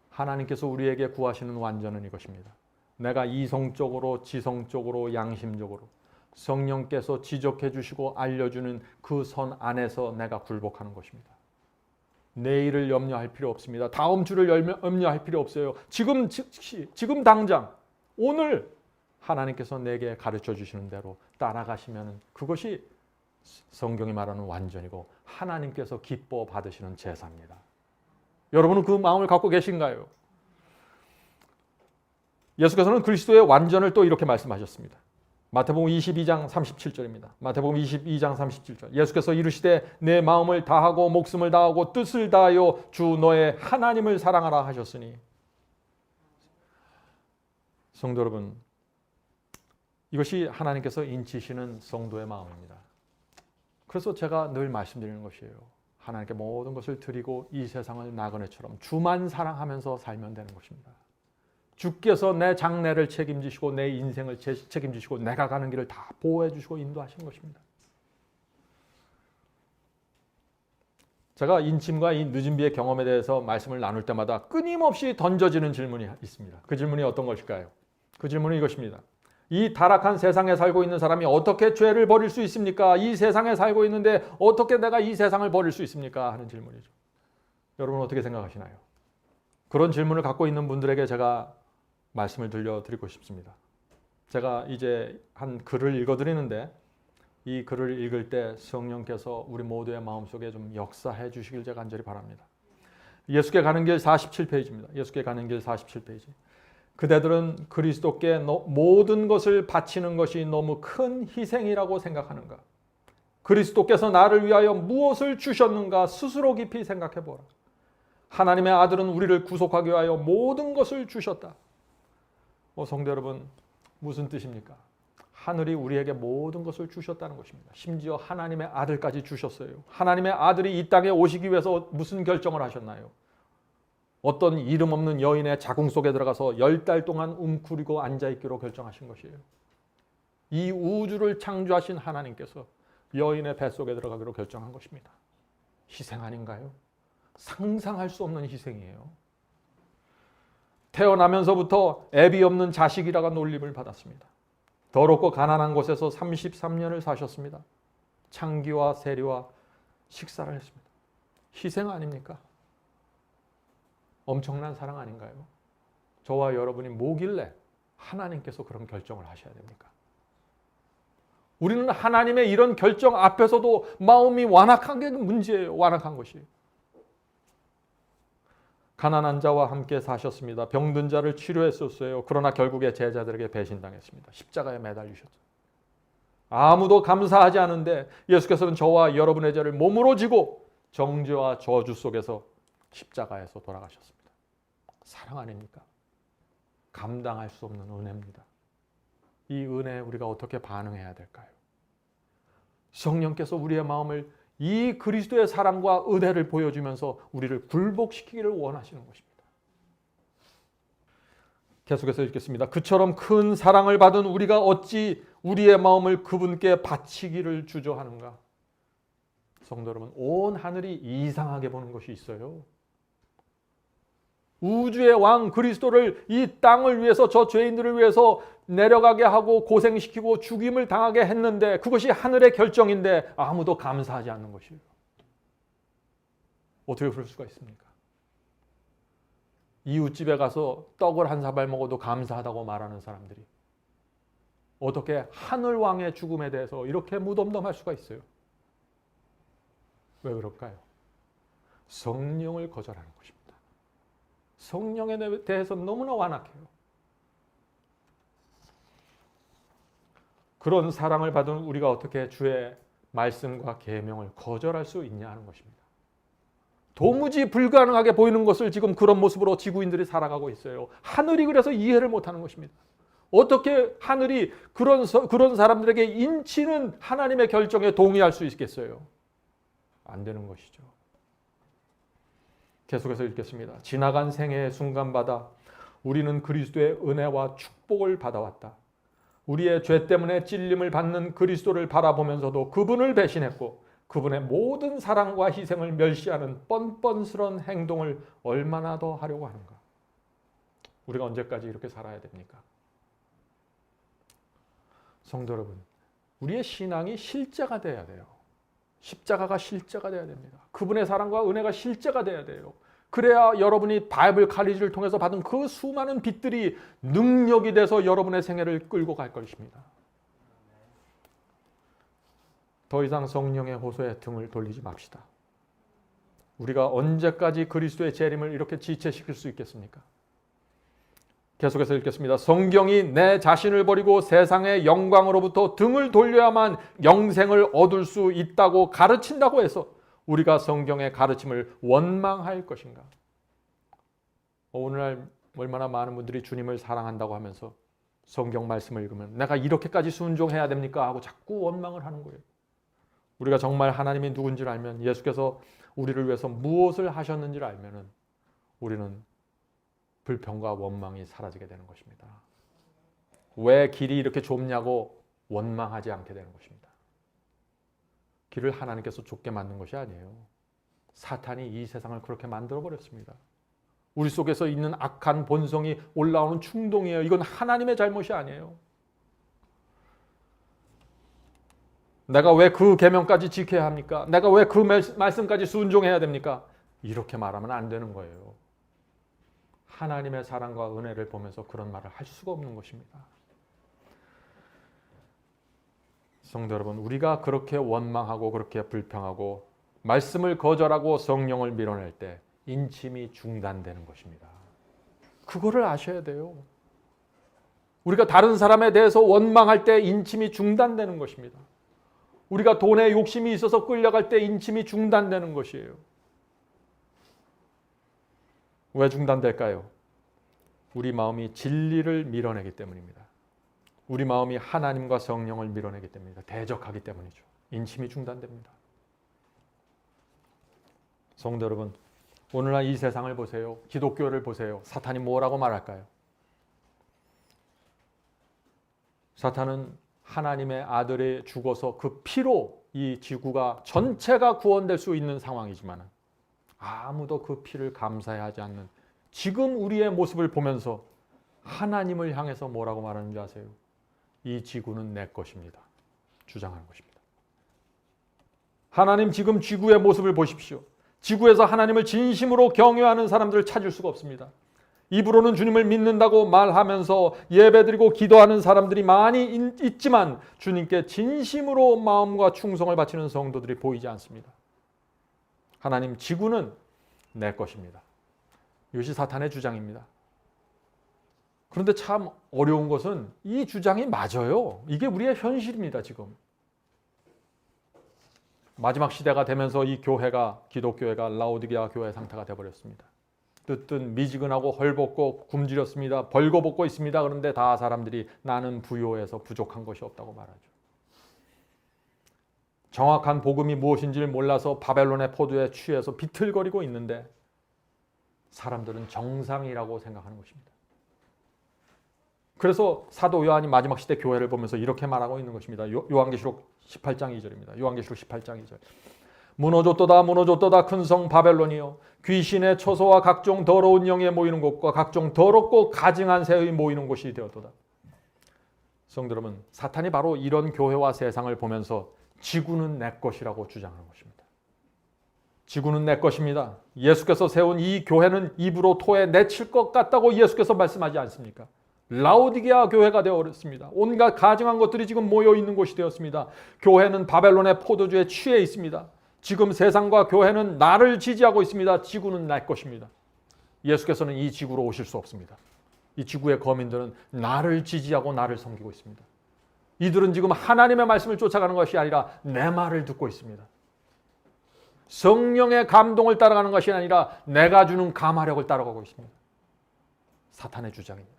[SPEAKER 1] 하나님께서 우리에게 구하시는 완전은 이것입니다. 내가 이성적으로, 지성적으로, 양심적으로 성령께서 지적해 주시고 알려주는 그 선 안에서 내가 굴복하는 것입니다. 내일을 염려할 필요 없습니다. 다음 주를 염려할 필요 없어요. 지금 당장 오늘 하나님께서 내게 가르쳐 주시는 대로 따라가시면 그것이 성경이 말하는 완전이고 하나님께서 기뻐 받으시는 제사입니다. 여러분은 그 마음을 갖고 계신가요? 예수께서는 그리스도의 완전을 또 이렇게 말씀하셨습니다. 마태복음 22장 37절입니다. 마태복음 22장 37절. 예수께서 이르시되 내 마음을 다하고 목숨을 다하고 뜻을 다하여 주 너의 하나님을 사랑하라 하셨으니. 성도 여러분, 이것이 하나님께서 인치시는 성도의 마음입니다. 그래서 제가 늘 말씀드리는 것이에요. 하나님께 모든 것을 드리고 이 세상을 나그네처럼 주만 사랑하면서 살면 되는 것입니다. 주께서 내 장래를 책임지시고 내 인생을 책임지시고 내가 가는 길을 다 보호해 주시고 인도하시는 것입니다. 제가 인침과 이 늦은 비의 경험에 대해서 말씀을 나눌 때마다 끊임없이 던져지는 질문이 있습니다. 그 질문이 어떤 것일까요? 그 질문은 이것입니다. 이 타락한 세상에 살고 있는 사람이 어떻게 죄를 버릴 수 있습니까? 이 세상에 살고 있는데 어떻게 내가 이 세상을 버릴 수 있습니까? 하는 질문이죠. 여러분 어떻게 생각하시나요? 그런 질문을 갖고 있는 분들에게 제가 말씀을 들려드리고 싶습니다. 제가 이제 한 글을 읽어드리는데 이 글을 읽을 때 성령께서 우리 모두의 마음속에 좀 역사해 주시길 제가 간절히 바랍니다. 예수께 가는 길 47페이지입니다. 예수께 가는 길 47페이지. 그대들은 그리스도께 모든 것을 바치는 것이 너무 큰 희생이라고 생각하는가? 그리스도께서 나를 위하여 무엇을 주셨는가 스스로 깊이 생각해 보라. 하나님의 아들은 우리를 구속하기 위하여 모든 것을 주셨다. 성도 여러분, 무슨 뜻입니까? 하늘이 우리에게 모든 것을 주셨다는 것입니다. 심지어 하나님의 아들까지 주셨어요. 하나님의 아들이 이 땅에 오시기 위해서 무슨 결정을 하셨나요? 어떤 이름 없는 여인의 자궁 속에 들어가서 10달 동안 웅크리고 앉아있기로 결정하신 것이에요. 이 우주를 창조하신 하나님께서 여인의 뱃속에 들어가기로 결정한 것입니다. 희생 아닌가요? 상상할 수 없는 희생이에요. 태어나면서부터 애비 없는 자식이라가 놀림을 받았습니다. 더럽고 가난한 곳에서 33년을 사셨습니다. 창기와 세리와 식사를 했습니다. 희생 아닙니까? 엄청난 사랑 아닌가요? 저와 여러분이 뭐길래 하나님께서 그런 결정을 하셔야 됩니까? 우리는 하나님의 이런 결정 앞에서도 마음이 완악한 게 문제예요. 완악한 것이. 가난한 자와 함께 사셨습니다. 병든 자를 치료했었어요. 그러나 결국에 제자들에게 배신당했습니다. 십자가에 매달리셨죠. 아무도 감사하지 않은데 예수께서는 저와 여러분의 죄를 몸으로 지고 정죄와 저주 속에서 십자가에서 돌아가셨습니다. 사랑 아닙니까? 감당할 수 없는 은혜입니다. 이 은혜에 우리가 어떻게 반응해야 될까요? 성령께서 우리의 마음을 이 그리스도의 사랑과 은혜를 보여주면서 우리를 굴복시키기를 원하시는 것입니다. 계속해서 읽겠습니다. 그처럼 큰 사랑을 받은 우리가 어찌 우리의 마음을 그분께 바치기를 주저하는가? 성도 여러분, 온 하늘이 이상하게 보는 것이 있어요. 우주의 왕 그리스도를 이 땅을 위해서, 저 죄인들을 위해서 내려가게 하고 고생시키고 죽임을 당하게 했는데 그것이 하늘의 결정인데 아무도 감사하지 않는 것이에요. 어떻게 그럴 수가 있습니까? 이웃집에 가서 떡을 한 사발 먹어도 감사하다고 말하는 사람들이 어떻게 하늘왕의 죽음에 대해서 이렇게 무덤덤할 수가 있어요? 왜 그럴까요? 성령을 거절하는 것입니다. 성령에 대해서 너무나 완악해요. 그런 사랑을 받은 우리가 어떻게 주의 말씀과 계명을 거절할 수 있냐 하는 것입니다. 도무지 불가능하게 보이는 것을 지금 그런 모습으로 지구인들이 살아가고 있어요. 하늘이 그래서 이해를 못하는 것입니다. 어떻게 하늘이 그런 사람들에게 인치는 하나님의 결정에 동의할 수 있겠어요? 안 되는 것이죠. 계속해서 읽겠습니다. 지나간 생애의 순간마다 우리는 그리스도의 은혜와 축복을 받아왔다. 우리의 죄 때문에 찔림을 받는 그리스도를 바라보면서도 그분을 배신했고 그분의 모든 사랑과 희생을 멸시하는 뻔뻔스러운 행동을 얼마나 더 하려고 하는가? 우리가 언제까지 이렇게 살아야 됩니까? 성도 여러분, 우리의 신앙이 실제가 돼야 돼요. 십자가가 실제가 돼야 됩니다. 그분의 사랑과 은혜가 실제가 돼야 돼요. 그래야 여러분이 바이블 칼리지를 통해서 받은 그 수많은 빛들이 능력이 돼서 여러분의 생애를 끌고 갈 것입니다. 더 이상 성령의 호소에 등을 돌리지 맙시다. 우리가 언제까지 그리스도의 재림을 이렇게 지체시킬 수 있겠습니까? 계속해서 읽겠습니다. 성경이 내 자신을 버리고 세상의 영광으로부터 등을 돌려야만 영생을 얻을 수 있다고 가르친다고 해서 우리가 성경의 가르침을 원망할 것인가? 오늘날 얼마나 많은 분들이 주님을 사랑한다고 하면서 성경 말씀을 읽으면 내가 이렇게까지 순종해야 됩니까? 하고 자꾸 원망을 하는 거예요. 우리가 정말 하나님이 누군지를 알면, 예수께서 우리를 위해서 무엇을 하셨는지를 알면은 우리는 불평과 원망이 사라지게 되는 것입니다. 왜 길이 이렇게 좁냐고 원망하지 않게 되는 것입니다. 길을 하나님께서 좁게 만든 것이 아니에요. 사탄이 이 세상을 그렇게 만들어버렸습니다. 우리 속에서 있는 악한 본성이 올라오는 충동이에요. 이건 하나님의 잘못이 아니에요. 내가 왜 그 계명까지 지켜야 합니까? 내가 왜 그 말씀까지 순종해야 됩니까? 이렇게 말하면 안 되는 거예요. 하나님의 사랑과 은혜를 보면서 그런 말을 할 수가 없는 것입니다. 성도 여러분, 우리가 그렇게 원망하고 그렇게 불평하고 말씀을 거절하고 성령을 밀어낼 때 인침이 중단되는 것입니다. 그거를 아셔야 돼요. 우리가 다른 사람에 대해서 원망할 때 인침이 중단되는 것입니다. 우리가 돈에 욕심이 있어서 끌려갈 때 인침이 중단되는 것이에요. 왜 중단될까요? 우리 마음이 진리를 밀어내기 때문입니다. 우리 마음이 하나님과 성령을 밀어내기 때문입니다. 대적하기 때문이죠. 인침이 중단됩니다. 성도 여러분, 오늘날 이 세상을 보세요. 기독교를 보세요. 사탄이 뭐라고 말할까요? 사탄은 하나님의 아들이 죽어서 그 피로 이 지구가 전체가 구원될 수 있는 상황이지만 아무도 그 피를 감사하지 않는 지금 우리의 모습을 보면서 하나님을 향해서 뭐라고 말하는지 아세요? 이 지구는 내 것입니다. 주장하는 것입니다. 하나님 지금 지구의 모습을 보십시오. 지구에서 하나님을 진심으로 경외하는 사람들을 찾을 수가 없습니다. 입으로는 주님을 믿는다고 말하면서 예배드리고 기도하는 사람들이 많이 있지만 주님께 진심으로 마음과 충성을 바치는 성도들이 보이지 않습니다. 하나님, 지구는 내 것입니다. 이것이 사탄의 주장입니다. 그런데 참 어려운 것은 이 주장이 맞아요. 이게 우리의 현실입니다. 지금 마지막 시대가 되면서 이 교회가, 기독교회가 라오디게아 교회 상태가 되어버렸습니다. 뜨뜻 미지근하고 헐벗고 굶주렸습니다. 벌거벗고 있습니다. 그런데 다 사람들이 나는 부요해서 부족한 것이 없다고 말하죠. 정확한 복음이 무엇인지를 몰라서 바벨론의 포도에 취해서 비틀거리고 있는데 사람들은 정상이라고 생각하는 것입니다. 그래서 사도 요한이 마지막 시대 교회를 보면서 이렇게 말하고 있는 것입니다. 요한계시록 18장 2절입니다. 요한계시록 18장 2절. 무너졌도다 무너졌도다 큰 성 바벨론이여, 귀신의 처소와 각종 더러운 영에 모이는 곳과 각종 더럽고 가증한 새의 모이는 곳이 되었도다. 성도 여러분, 사탄이 바로 이런 교회와 세상을 보면서 지구는 내 것이라고 주장하는 것입니다. 지구는 내 것입니다. 예수께서 세운 이 교회는 입으로 토해 내칠 것 같다고 예수께서 말씀하지 않습니까? 라오디게아 교회가 되어버렸습니다. 온갖 가증한 것들이 지금 모여 있는 곳이 되었습니다. 교회는 바벨론의 포도주에 취해 있습니다. 지금 세상과 교회는 나를 지지하고 있습니다. 지구는 내 것입니다. 예수께서는 이 지구로 오실 수 없습니다. 이 지구의 거민들은 나를 지지하고 나를 섬기고 있습니다. 이들은 지금 하나님의 말씀을 쫓아가는 것이 아니라 내 말을 듣고 있습니다. 성령의 감동을 따라가는 것이 아니라 내가 주는 감화력을 따라가고 있습니다. 사탄의 주장입니다.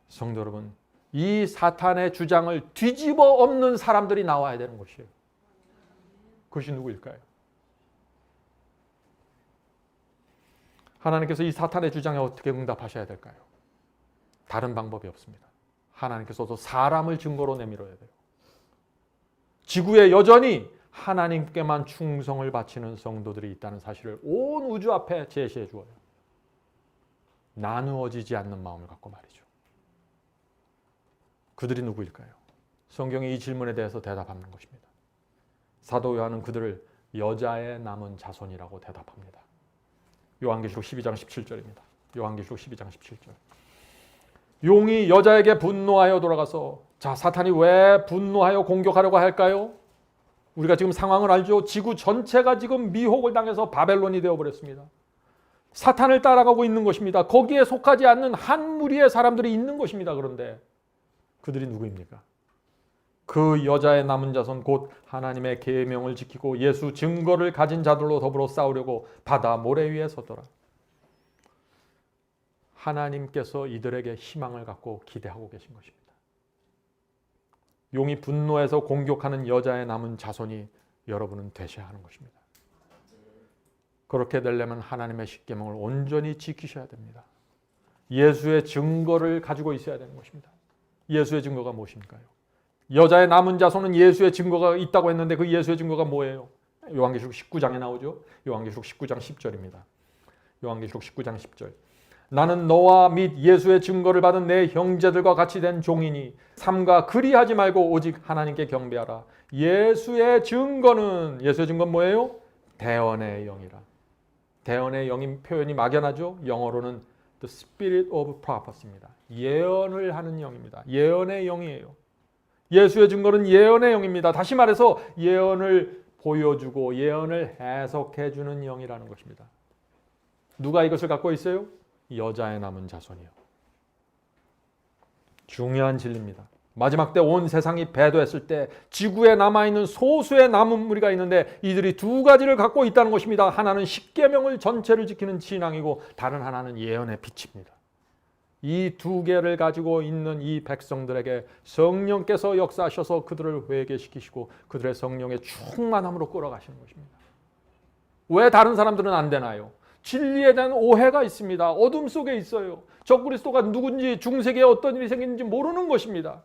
[SPEAKER 1] 성도 여러분, 이 사탄의 주장을 뒤집어 엎는 사람들이 나와야 되는 것이에요. 그것이 누구일까요? 하나님께서 이 사탄의 주장에 어떻게 응답하셔야 될까요? 다른 방법이 없습니다. 하나님께서도 사람을 증거로 내밀어야 돼요. 지구에 여전히 하나님께만 충성을 바치는 성도들이 있다는 사실을 온 우주 앞에 제시해 주어요. 나누어지지 않는 마음을 갖고 말이죠. 그들이 누구일까요? 성경이 이 질문에 대해서 대답하는 것입니다. 사도 요한은 그들을 여자의 남은 자손이라고 대답합니다. 요한계시록 12장 17절입니다. 요한계시록 12장 17절. 용이 여자에게 분노하여 돌아가서, 자, 사탄이 왜 분노하여 공격하려고 할까요? 우리가 지금 상황을 알죠. 지구 전체가 지금 미혹을 당해서 바벨론이 되어버렸습니다. 사탄을 따라가고 있는 것입니다. 거기에 속하지 않는 한 무리의 사람들이 있는 것입니다. 그런데 그들이 누구입니까? 그 여자의 남은 자손, 곧 하나님의 계명을 지키고 예수 증거를 가진 자들로 더불어 싸우려고 바다 모래 위에 섰더라. 하나님께서 이들에게 희망을 갖고 기대하고 계신 것입니다. 용이 분노해서 공격하는 여자의 남은 자손이 여러분은 되셔야 하는 것입니다. 그렇게 되려면 하나님의 십계명을 온전히 지키셔야 됩니다. 예수의 증거를 가지고 있어야 되는 것입니다. 예수의 증거가 무엇입니까요? 여자의 남은 자손은 예수의 증거가 있다고 했는데 그 예수의 증거가 뭐예요? 요한계시록 19장에 나오죠. 요한계시록 19장 10절입니다. 요한계시록 19장 10절. 나는 너와 및 예수의 증거를 받은 내 형제들과 같이 된 종이니 삼가 그리하지 말고 오직 하나님께 경배하라. 예수의 증거는 뭐예요? 대언의 영이라. 대언의 영인 표현이 막연하죠. 영어로는 the spirit of prophecy입니다. 예언을 하는 영입니다. 예언의 영이에요. 예수의 증거는 예언의 영입니다. 다시 말해서 예언을 보여주고 예언을 해석해주는 영이라는 것입니다. 누가 이것을 갖고 있어요? 여자의 남은 자손이요. 중요한 진리입니다. 마지막 때 온 세상이 배도했을 때 지구에 남아있는 소수의 남은 무리가 있는데 이들이 두 가지를 갖고 있다는 것입니다. 하나는 십계명을 전체를 지키는 신앙이고 다른 하나는 예언의 빛입니다. 이 두 개를 가지고 있는 이 백성들에게 성령께서 역사하셔서 그들을 회개시키시고 그들의 성령의 충만함으로 끌어가시는 것입니다. 왜 다른 사람들은 안 되나요? 진리에 대한 오해가 있습니다. 어둠 속에 있어요. 적그리스도가 누군지 중세기에 어떤 일이 생기는지 모르는 것입니다.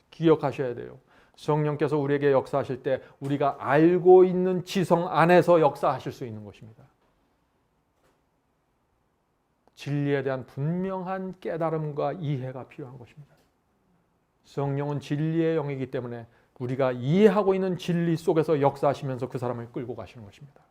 [SPEAKER 1] 기억하셔야 돼요. 성령께서 우리에게 역사하실 때 우리가 알고 있는 지성 안에서 역사하실 수 있는 것입니다. 진리에 대한 분명한 깨달음과 이해가 필요한 것입니다. 성령은 진리의 영이기 때문에 우리가 이해하고 있는 진리 속에서 역사하시면서 그 사람을 끌고 가시는 것입니다.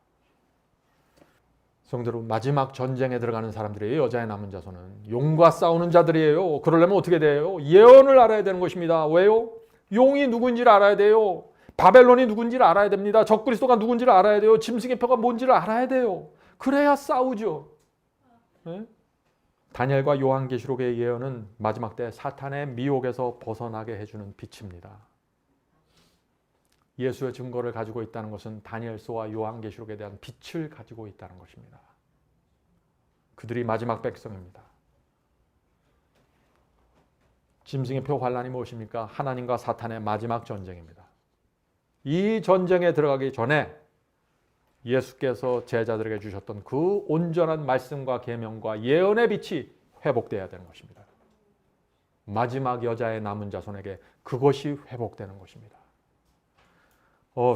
[SPEAKER 1] 성도 여러분, 마지막 전쟁에 들어가는 사람들이에요. 여자의 남은 자손은 용과 싸우는 자들이에요. 그러려면 어떻게 돼요? 예언을 알아야 되는 것입니다. 왜요? 용이 누군지를 알아야 돼요. 바벨론이 누군지를 알아야 됩니다. 적그리스도가 누군지를 알아야 돼요. 짐승의 표가 뭔지를 알아야 돼요. 그래야 싸우죠. 네? 다니엘과 요한계시록의 예언은 마지막 때 사탄의 미혹에서 벗어나게 해주는 빛입니다. 예수의 증거를 가지고 있다는 것은 다니엘서와 요한계시록에 대한 빛을 가지고 있다는 것입니다. 그들이 마지막 백성입니다. 짐승의 표 환란이 무엇입니까? 하나님과 사탄의 마지막 전쟁입니다. 이 전쟁에 들어가기 전에 예수께서 제자들에게 주셨던 그 온전한 말씀과 계명과 예언의 빛이 회복되어야 되는 것입니다. 마지막 여자의 남은 자손에게 그것이 회복되는 것입니다.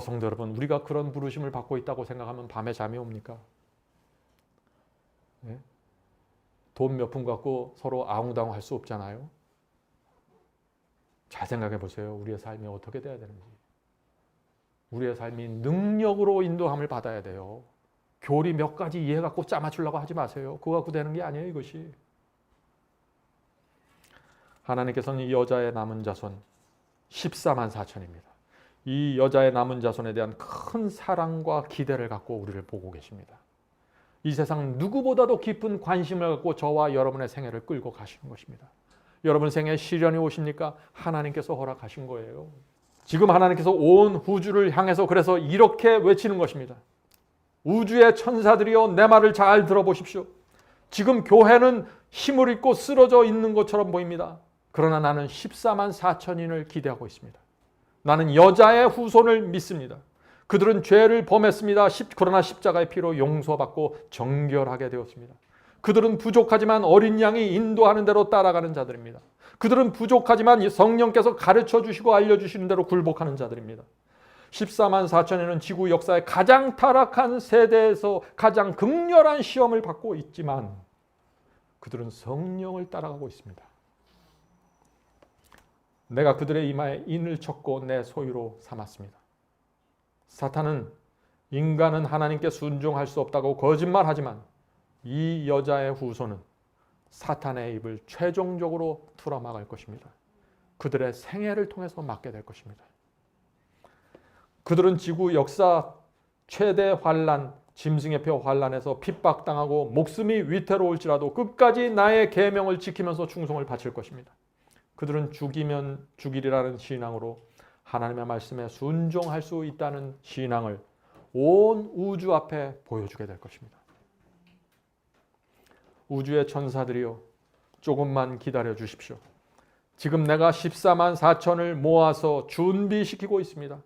[SPEAKER 1] 성도 여러분, 우리가 그런 부르심을 받고 있다고 생각하면 밤에 잠이 옵니까? 네? 돈 몇 푼 갖고 서로 아웅다웅 할 수 없잖아요. 잘 생각해 보세요. 우리의 삶이 어떻게 돼야 되는지. 우리의 삶이 능력으로 인도함을 받아야 돼요. 교리 몇 가지 이해 갖고 짜맞추려고 하지 마세요. 그거 갖고 되는 게 아니에요, 이것이. 하나님께서는 이 여자의 남은 자손 14만 4천입니다. 이 여자의 남은 자손에 대한 큰 사랑과 기대를 갖고 우리를 보고 계십니다. 이 세상 누구보다도 깊은 관심을 갖고 저와 여러분의 생애를 끌고 가시는 것입니다. 여러분 생애에 시련이 오십니까? 하나님께서 허락하신 거예요. 지금 하나님께서 온 우주를 향해서 그래서 이렇게 외치는 것입니다. 우주의 천사들이여 내 말을 잘 들어보십시오. 지금 교회는 힘을 잃고 쓰러져 있는 것처럼 보입니다. 그러나 나는 14만 4천인을 기대하고 있습니다. 나는 여자의 후손을 믿습니다. 그들은 죄를 범했습니다. 그러나 십자가의 피로 용서받고 정결하게 되었습니다. 그들은 부족하지만 어린 양이 인도하는 대로 따라가는 자들입니다. 그들은 부족하지만 성령께서 가르쳐 주시고 알려주시는 대로 굴복하는 자들입니다. 14만 4천에는 지구 역사의 가장 타락한 세대에서 가장 극렬한 시험을 받고 있지만 그들은 성령을 따라가고 있습니다. 내가 그들의 이마에 인을 쳤고 내 소유로 삼았습니다. 사탄은 인간은 하나님께 순종할 수 없다고 거짓말하지만 이 여자의 후손은 사탄의 입을 최종적으로 틀어막을 것입니다. 그들의 생애를 통해서 막게 될 것입니다. 그들은 지구 역사 최대 환란, 짐승의 표 환란에서 핍박당하고 목숨이 위태로울지라도 끝까지 나의 계명을 지키면서 충성을 바칠 것입니다. 그들은 죽이면 죽이리라는 신앙으로 하나님의 말씀에 순종할 수 있다는 신앙을 온 우주 앞에 보여주게 될 것입니다. 우주의 천사들이여 조금만 기다려 주십시오. 지금 내가 14만 4천을 모아서 준비시키고 있습니다.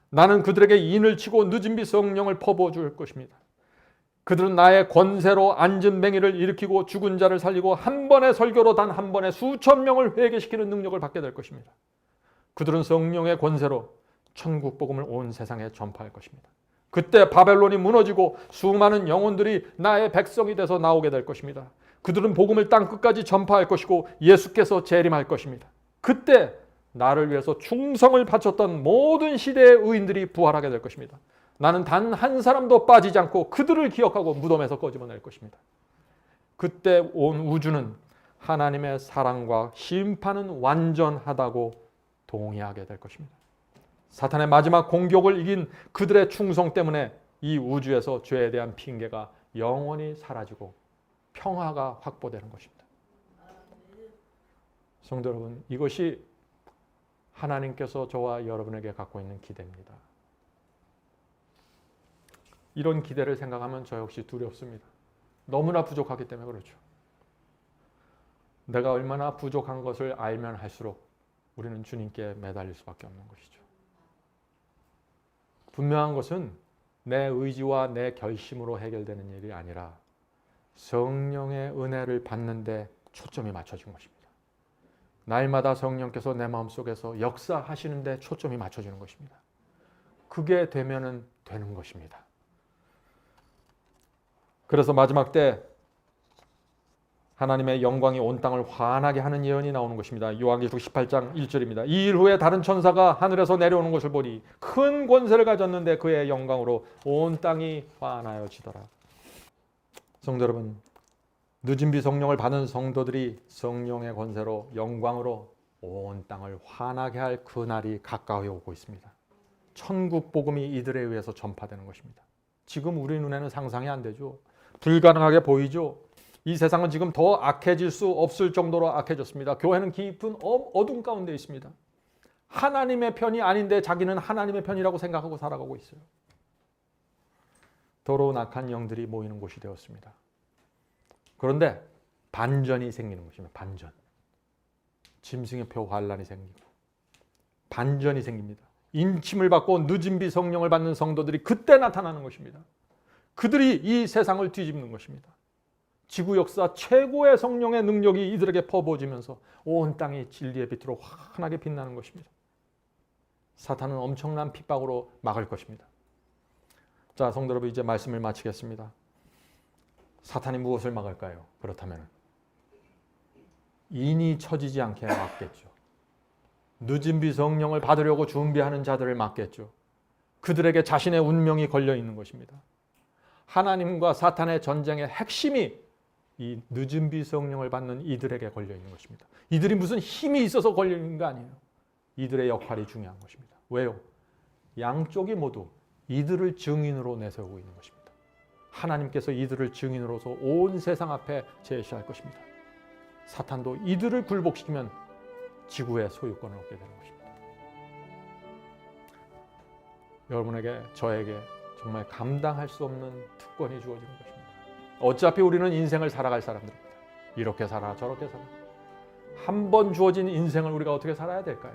[SPEAKER 1] 나는 그들에게 인을 치고 늦은 비 성령을 퍼부어 줄 것입니다. 그들은 나의 권세로 앉은 맹인을 일으키고 죽은 자를 살리고 한 번의 설교로 단 한 번에 수천 명을 회개시키는 능력을 받게 될 것입니다. 그들은 성령의 권세로 천국 복음을 온 세상에 전파할 것입니다. 그때 바벨론이 무너지고 수많은 영혼들이 나의 백성이 돼서 나오게 될 것입니다. 그들은 복음을 땅 끝까지 전파할 것이고 예수께서 재림할 것입니다. 그때 나를 위해서 충성을 바쳤던 모든 시대의 의인들이 부활하게 될 것입니다. 나는 단 한 사람도 빠지지 않고 그들을 기억하고 무덤에서 꺼집어낼 것입니다. 그때 온 우주는 하나님의 사랑과 심판은 완전하다고 동의하게 될 것입니다. 사탄의 마지막 공격을 이긴 그들의 충성 때문에 이 우주에서 죄에 대한 핑계가 영원히 사라지고 평화가 확보되는 것입니다. 성도 여러분, 이것이 하나님께서 저와 여러분에게 갖고 있는 기대입니다. 이런 기대를 생각하면 저 역시 두렵습니다. 너무나 부족하기 때문에 그렇죠. 내가 얼마나 부족한 것을 알면 할수록 우리는 주님께 매달릴 수밖에 없는 것이죠. 분명한 것은 내 의지와 내 결심으로 해결되는 일이 아니라 성령의 은혜를 받는 데 초점이 맞춰진 것입니다. 날마다 성령께서 내 마음속에서 역사하시는 데 초점이 맞춰지는 것입니다. 그게 되면은 되는 것입니다. 그래서 마지막 때 하나님의 영광이 온 땅을 환하게 하는 예언이 나오는 것입니다. 요한계시록 18장 1절입니다. 이 일 후에 다른 천사가 하늘에서 내려오는 것을 보니 큰 권세를 가졌는데 그의 영광으로 온 땅이 환하여지더라. 성도 여러분, 늦은 비 성령을 받은 성도들이 성령의 권세로 영광으로 온 땅을 환하게 할 그날이 가까이 오고 있습니다. 천국 복음이 이들에 의해서 전파되는 것입니다. 지금 우리 눈에는 상상이 안 되죠. 불가능하게 보이죠. 이 세상은 지금 더 악해질 수 없을 정도로 악해졌습니다. 교회는 깊은 어둠 가운데 있습니다. 하나님의 편이 아닌데 자기는 하나님의 편이라고 생각하고 살아가고 있어요. 더러운 악한 영들이 모이는 곳이 되었습니다. 그런데 반전이 생기는 것입니다. 반전. 짐승의 표 환란이 생기고 반전이 생깁니다. 인침을 받고 늦은 비 성령을 받는 성도들이 그때 나타나는 것입니다. 그들이 이 세상을 뒤집는 것입니다. 지구 역사 최고의 성령의 능력이 이들에게 퍼부어지면서 온 땅이 진리의 빛으로 환하게 빛나는 것입니다. 사탄은 엄청난 핍박으로 막을 것입니다. 자, 성도 여러분, 이제 말씀을 마치겠습니다. 사탄이 무엇을 막을까요? 그렇다면 인이 처지지 않게 막겠죠. 늦은 비 성령을 받으려고 준비하는 자들을 막겠죠. 그들에게 자신의 운명이 걸려 있는 것입니다. 하나님과 사탄의 전쟁의 핵심이 이 늦은 비 성령을 받는 이들에게 걸려 있는 것입니다. 이들이 무슨 힘이 있어서 걸려 있는 거 아니에요. 이들의 역할이 중요한 것입니다. 왜요? 양쪽이 모두 이들을 증인으로 내세우고 있는 것입니다. 하나님께서 이들을 증인으로서 온 세상 앞에 제시할 것입니다. 사탄도 이들을 굴복시키면 지구의 소유권을 얻게 되는 것입니다. 여러분에게, 저에게 정말 감당할 수 없는 특권이 주어지는 것입니다. 어차피 우리는 인생을 살아갈 사람들입니다. 이렇게 살아 저렇게 살아. 한 번 주어진 인생을 우리가 어떻게 살아야 될까요?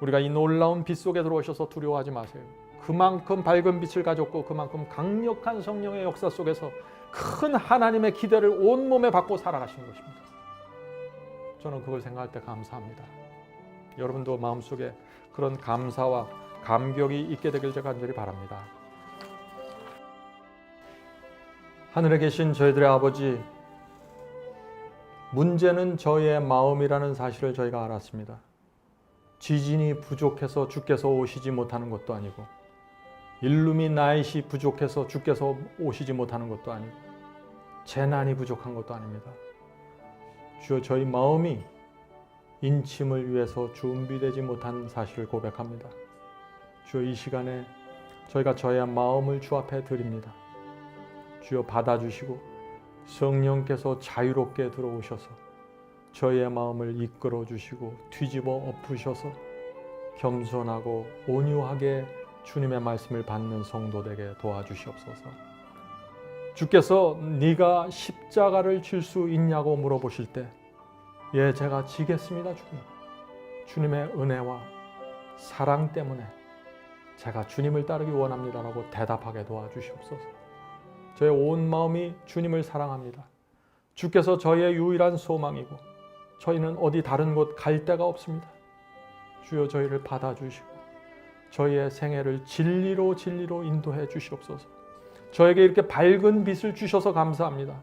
[SPEAKER 1] 우리가 이 놀라운 빛 속에 들어오셔서 두려워하지 마세요. 그만큼 밝은 빛을 가졌고 그만큼 강력한 성령의 역사 속에서 큰 하나님의 기대를 온몸에 받고 살아가시는 것입니다. 저는 그걸 생각할 때 감사합니다. 여러분도 마음속에 그런 감사와 감격이 있게 되길 제가 간절히 바랍니다. 하늘에 계신 저희들의 아버지, 문제는 저희의 마음이라는 사실을 저희가 알았습니다. 지진이 부족해서 주께서 오시지 못하는 것도 아니고, 일루미나잇이 부족해서 주께서 오시지 못하는 것도 아니고, 재난이 부족한 것도 아닙니다. 주여, 저희 마음이 인침을 위해서 준비되지 못한 사실을 고백합니다. 주여, 이 시간에 저희가 저의 마음을 주 앞에 드립니다. 주여, 받아주시고 성령께서 자유롭게 들어오셔서 저희의 마음을 이끌어 주시고 뒤집어 엎으셔서 겸손하고 온유하게 주님의 말씀을 받는 성도되게 도와주시옵소서. 주께서 네가 십자가를 질 수 있냐고 물어보실 때, 예, 제가 지겠습니다, 주님. 주님의 은혜와 사랑 때문에 제가 주님을 따르기 원합니다라고 대답하게 도와주시옵소서. 저의 온 마음이 주님을 사랑합니다. 주께서 저희의 유일한 소망이고 저희는 어디 다른 곳 갈 데가 없습니다. 주여, 저희를 받아주시고 저희의 생애를 진리로 인도해 주시옵소서. 저에게 이렇게 밝은 빛을 주셔서 감사합니다.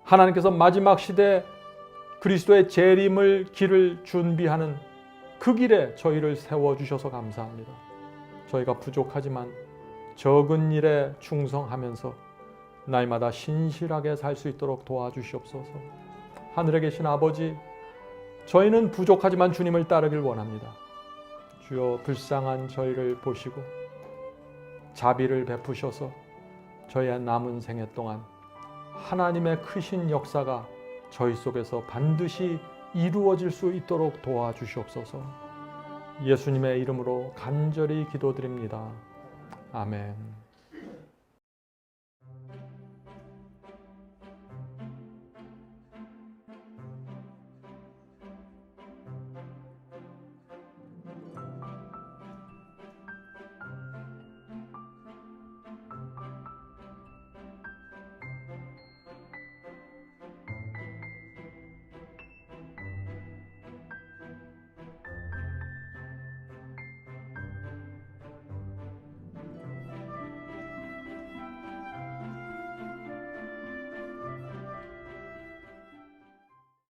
[SPEAKER 1] 하나님께서 마지막 시대 그리스도의 재림을 길을 준비하는 그 길에 저희를 세워주셔서 감사합니다. 저희가 부족하지만 적은 일에 충성하면서 날마다 신실하게 살 수 있도록 도와주시옵소서. 하늘에 계신 아버지, 저희는 부족하지만 주님을 따르길 원합니다. 주여, 불쌍한 저희를 보시고 자비를 베푸셔서 저희의 남은 생애 동안 하나님의 크신 역사가 저희 속에서 반드시 이루어질 수 있도록 도와주시옵소서. 예수님의 이름으로 간절히 기도드립니다. 아멘.